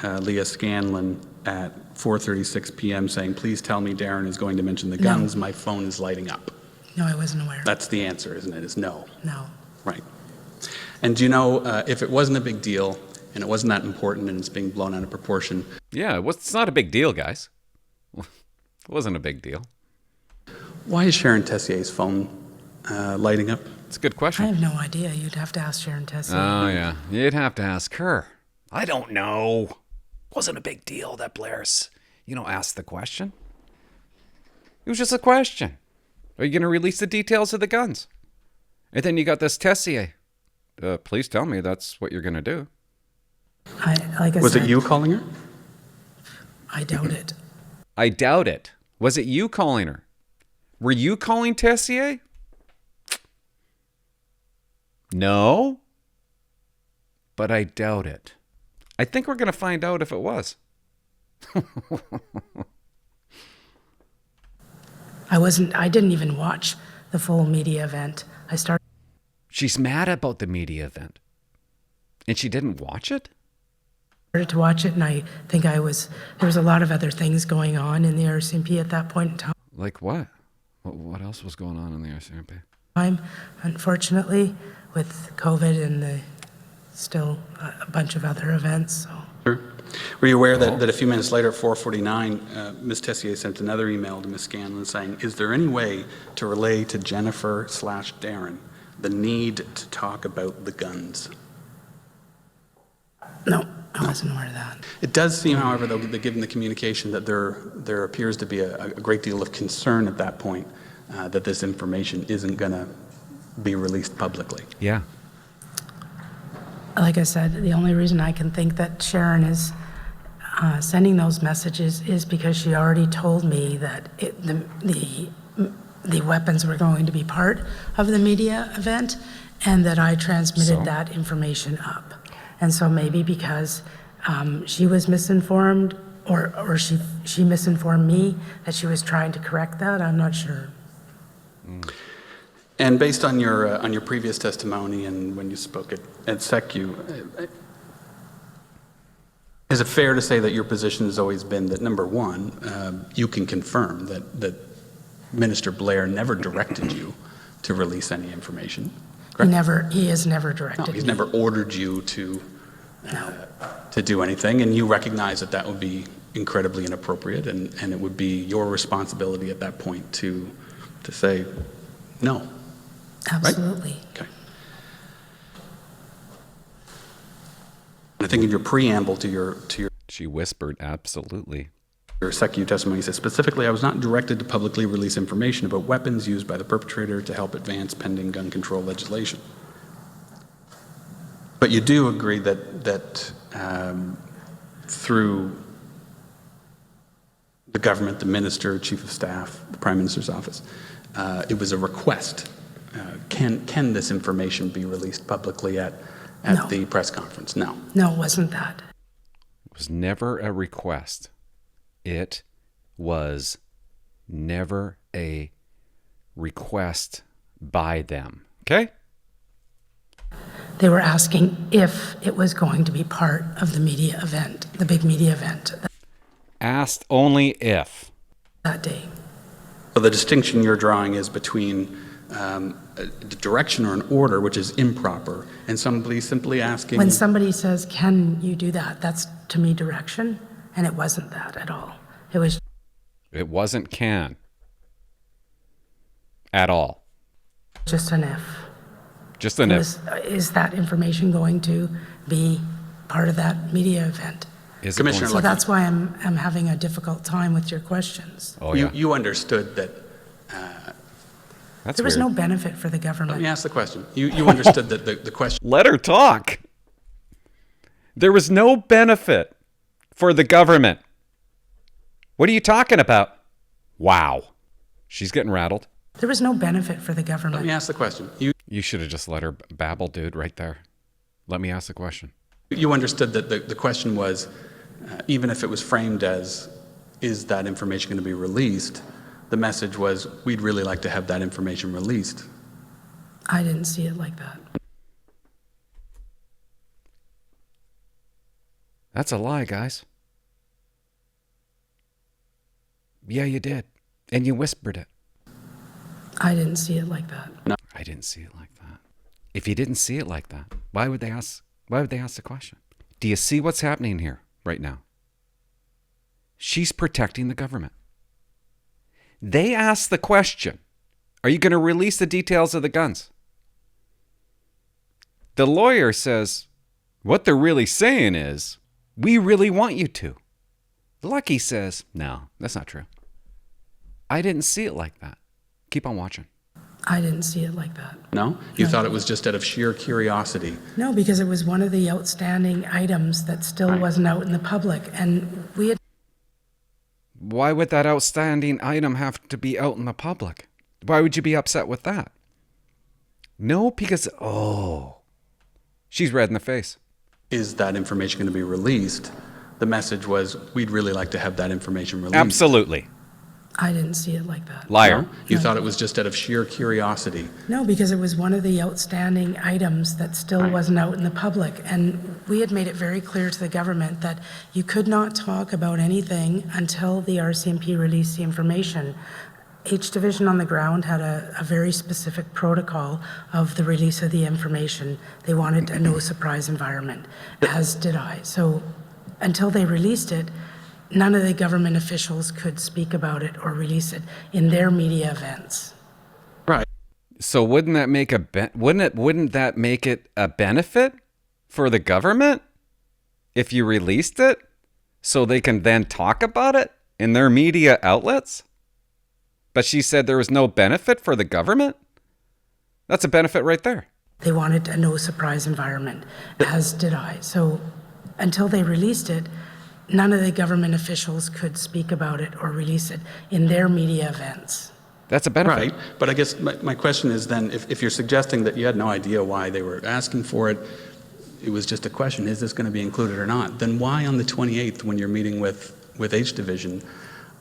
Leah Scanlon at 4:36 p.m. saying, please tell me Darren is going to mention the guns. My phone is lighting up. No, I wasn't aware. That's the answer, isn't it? Is no. No. Right. And do you know, if it wasn't a big deal and it wasn't that important and it's being blown out of proportion. Yeah, it's not a big deal, guys. It wasn't a big deal. Why is Sharon Tessier's phone lighting up? It's a good question. I have no idea. You'd have to ask Sharon Tessier. Oh, yeah. You'd have to ask her. I don't know. It wasn't a big deal that Blair's, asked the question. It was just a question. Are you going to release the details of the guns? And then you got this Tessier. Please tell me that's what you're going to do. Was it you calling her? I doubt it. I doubt it. Was it you calling her? Were you calling Tessier? No. But I doubt it. I think we're going to find out if it was. I didn't even watch the full media event. She's mad about the media event. And she didn't watch it? Started to watch it, and I think there was a lot of other things going on in the RCMP at that point in time. Like what? What else was going on in the RCMP? Unfortunately, with COVID and still a bunch of other events. So. Sure. Were you aware that a few minutes later at 4:49, Ms. Tessier sent another email to Ms. Scanlon saying, is there any way to relay to Jennifer/Darren the need to talk about the guns? No, I wasn't aware of that. It does seem, however, though, that given the communication, that there appears to be a great deal of concern at that point that this information isn't going to be released publicly. Yeah. Like I said, the only reason I can think that Sharon is sending those messages is because she already told me that the weapons were going to be part of the media event and that I transmitted that information up. And so maybe because she was misinformed or she misinformed me that she was trying to correct that, I'm not sure. And based on your previous testimony and when you spoke at SECU, is it fair to say that your position has always been that, number one, you can confirm that Minister Blair never directed you to release any information? Correct? He has never directed me. He's never ordered you to do anything, and you recognize that would be incredibly inappropriate, and it would be your responsibility at that point to say no. Absolutely. Right? Okay. And I think in your preamble to your She whispered, absolutely. Your SECU testimony says, specifically, I was not directed to publicly release information about weapons used by the perpetrator to help advance pending gun control legislation. But you do agree that through the government, the minister, chief of staff, the prime minister's office, it was a request. Can this information be released publicly at No. the press conference? No. No, it wasn't that. It was never a request. It was never a request by them. Okay? They were asking if it was going to be part of the media event, the big media event Asked only if. that day. So the distinction you're drawing is between the direction or an order, which is improper, and somebody simply asking... When somebody says, can you do that? That's, to me, direction, and it wasn't that at all. It wasn't can. At all. Just an if. Just an if. Is that information going to be part of that media event? Is it Commissioner going So that's why I'm having a difficult time with your questions. Oh, yeah. You understood that. That's There was weird. no benefit for the Let me government. ask the question. You understood that the question. Let her talk. There was no benefit for the government. What are you talking about? Wow. She's getting rattled. There was no benefit for the Let me government. ask the question. You should have just let her babble, dude, right there. Let me ask the question. You understood that the question was, even if it was framed as, is that information going to be released? The message was, we'd really like to have that information released. I didn't see it like that. That's a lie, guys. Yeah, you did. And you whispered it. I didn't see it like that. I didn't see it like that. If you didn't see it like that, why would they ask the question? Do you see what's happening here right now? She's protecting the government. They asked the question, are you going to release the details of the guns? The lawyer says, what they're really saying is, we really want you to. Lucki says, no, that's not true. I didn't see it like that. Keep on watching. I didn't see it like that. No? You thought it was just out of sheer curiosity. No, because it was one of the outstanding items that still wasn't out in the public. And we had Why would that outstanding item have to be out in the public? Why would you be upset with that? No, because, she's red in the face. Is that information going to be released? The message was, we'd really like to have that information released. Absolutely. I didn't see it like that. Liar. No? You thought it was just out of sheer curiosity. No, because it was one of the outstanding items that still wasn't out in the public. And we had made it very clear to the government that you could not talk about anything until the RCMP released the information. Each division on the ground had a very specific protocol of the release of the information. They wanted a no-surprise environment, as did I. So until they released it, none of the government officials could speak about it or release it in their media events. Right. So wouldn't that make wouldn't that make it a benefit for the government if you released it so they can then talk about it in their media outlets? But she said there was no benefit for the government? That's a benefit right there. They wanted a no-surprise environment, as did I. So until they released it, none of the government officials could speak about it or release it in their media events. That's a benefit. Right. But I guess my question is then, if you're suggesting that you had no idea why they were asking for it, it was just a question, is this going to be included or not? Then why on the 28th, when you're meeting with H Division,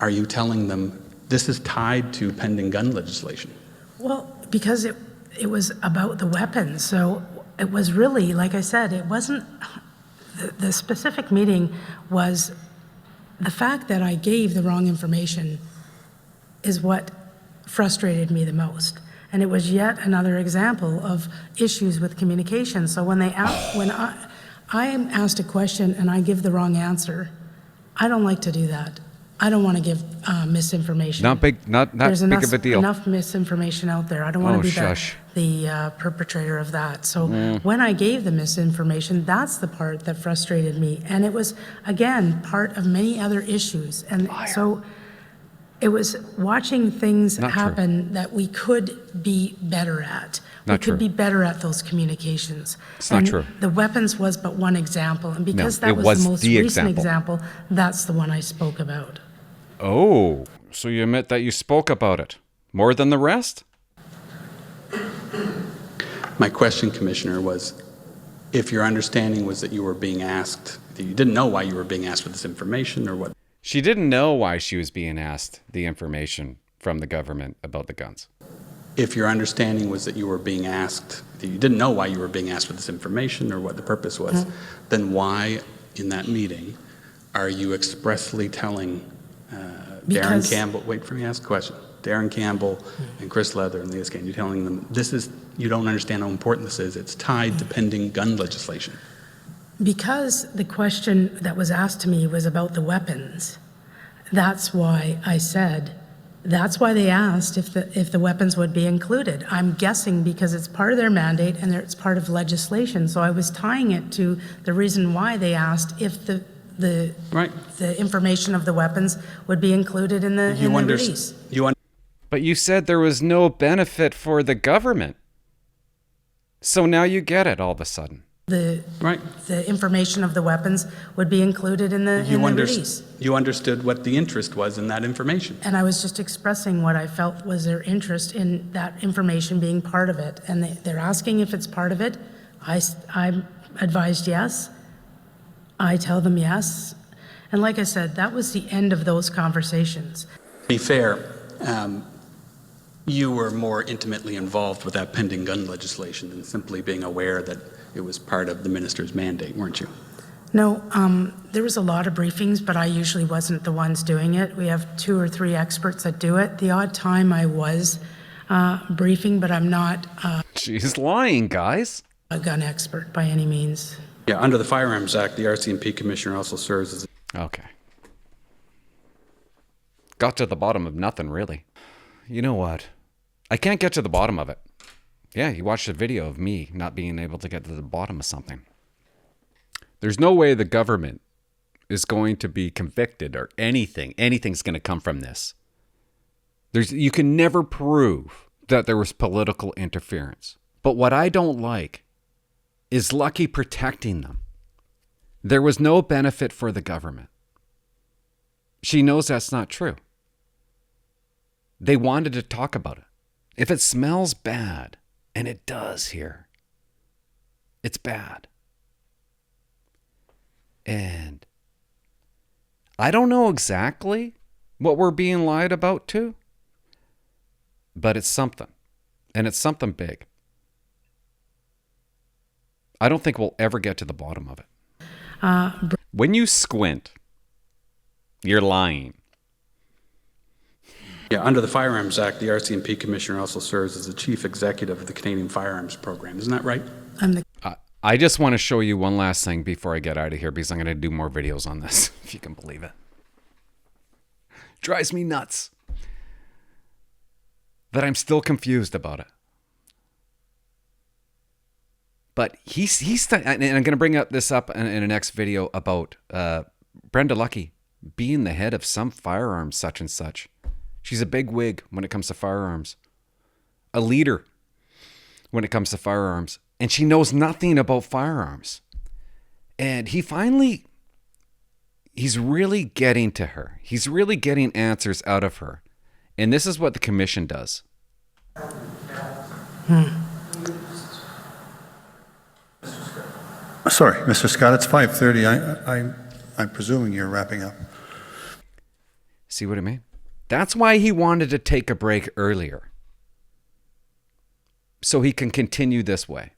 are you telling them this is tied to pending gun legislation? Well, because it was about the weapons. So it was really, like I said, it wasn't, the specific meeting was the fact that I gave the wrong information is what frustrated me the most. And it was yet another example of issues with communication. So when I am asked a question and I give the wrong answer, I don't like to do that. I don't want to give misinformation. Not big of a deal. Enough misinformation out there. I don't want to be shush. the perpetrator of that. So when I gave the misinformation, that's the part that frustrated me. And it was, again, part of many other issues. And so it was watching things Not true. happen that we could be better at. Not we true. could be better at those communications. It's not And true. The weapons was but one example. And because No, that it was was the most the recent example. that's the one I spoke about. Oh, so you admit that you spoke about it more than the rest? My question, Commissioner, was if your understanding was that you were being asked, that you didn't know why you were being asked for this information or what? She didn't know why she was being asked the information from the government about the guns. If your understanding was that you were being asked, that you didn't know why you were being asked for this information or what the purpose was, then why in that meeting are you expressly telling Darren Because- Campbell, wait for me to ask a question, Darren Campbell and Chris Leather and Leah Skane, you're telling them you don't understand how important this is, it's tied to pending gun legislation. Because the question that was asked to me was about the weapons, that's why I said That's why they asked if the weapons would be included. I'm guessing because it's part of their mandate and it's part of legislation. So I was tying it to the reason why they asked if the information of the weapons would be included in the release. But you said there was no benefit for the government. So now you get it all of a sudden. The information of the weapons would be included in the release. You understood what the interest was in that information. And I was just expressing what I felt was their interest in that information being part of it. And they're asking if it's part of it. I'm advised yes. I tell them yes. And like I said, that was the end of those conversations. To be fair, you were more intimately involved with that pending gun legislation than simply being aware that it was part of the minister's mandate, weren't you? No, there was a lot of briefings, but I usually wasn't the ones doing it. We have 2 or 3 experts that do it. The odd time I was briefing, but I'm not She's lying, guys. a gun expert by any means. Yeah, under the Firearms Act, the RCMP Commissioner also serves as... Okay. Got to the bottom of nothing, really. You know what? I can't get to the bottom of it. Yeah, you watched a video of me not being able to get to the bottom of something. There's no way the government is going to be convicted or anything. Anything's going to come from this. You can never prove that there was political interference. But what I don't like is Lucki protecting them. There was no benefit for the government. She knows that's not true. They wanted to talk about it. If it smells bad, and it does here, it's bad. And I don't know exactly what we're being lied about to, but it's something. And it's something big. I don't think we'll ever get to the bottom of it. When you squint, you're lying. Yeah, under the Firearms Act, the RCMP Commissioner also serves as the Chief Executive of the Canadian Firearms Program. Isn't that right? I just want to show you one last thing before I get out of here because I'm going to do more videos on this, if you can believe it. Drives me nuts that I'm still confused about it. But and I'm going to bring this up in the next video about Brenda Lucki being the head of some firearms such and such. She's a big wig when it comes to firearms, a leader when it comes to firearms, and she knows nothing about firearms. And he's really getting to her. He's really getting answers out of her. And this is what the commission does. Sorry, Mr. Scott, it's 5:30. I'm presuming you're wrapping up. See what I mean? That's why he wanted to take a break earlier. So he can continue this way.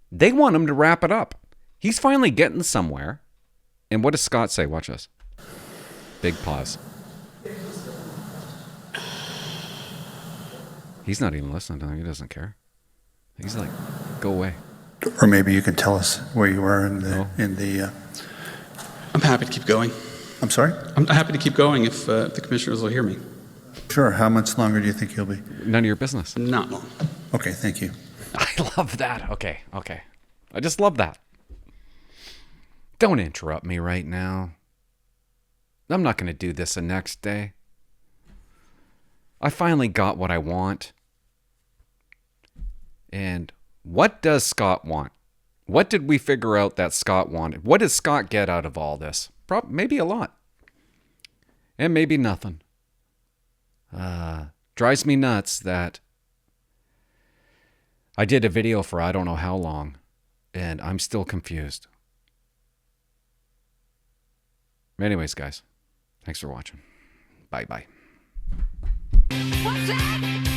They want him to wrap it up. He's finally getting somewhere. And what does Scott say? Watch this. Big pause. He's not even listening to him. He doesn't care. He's like, go away. Or maybe you can tell us where you were in the. I'm happy to keep going. I'm sorry? I'm happy to keep going if the commissioners will hear me. Sure. How much longer do you think you'll be? None of your business. Not long. Okay, thank you. I love that. Okay. I just love that. Don't interrupt me right now. I'm not going to do this the next day. I finally got what I want. And what does Scott want? What did we figure out that Scott wanted? What did Scott get out of all this? Maybe a lot. And maybe nothing. Drives me nuts that I did a video for I don't know how long, and I'm still confused. Anyways, guys, thanks for watching. Bye-bye. What's that?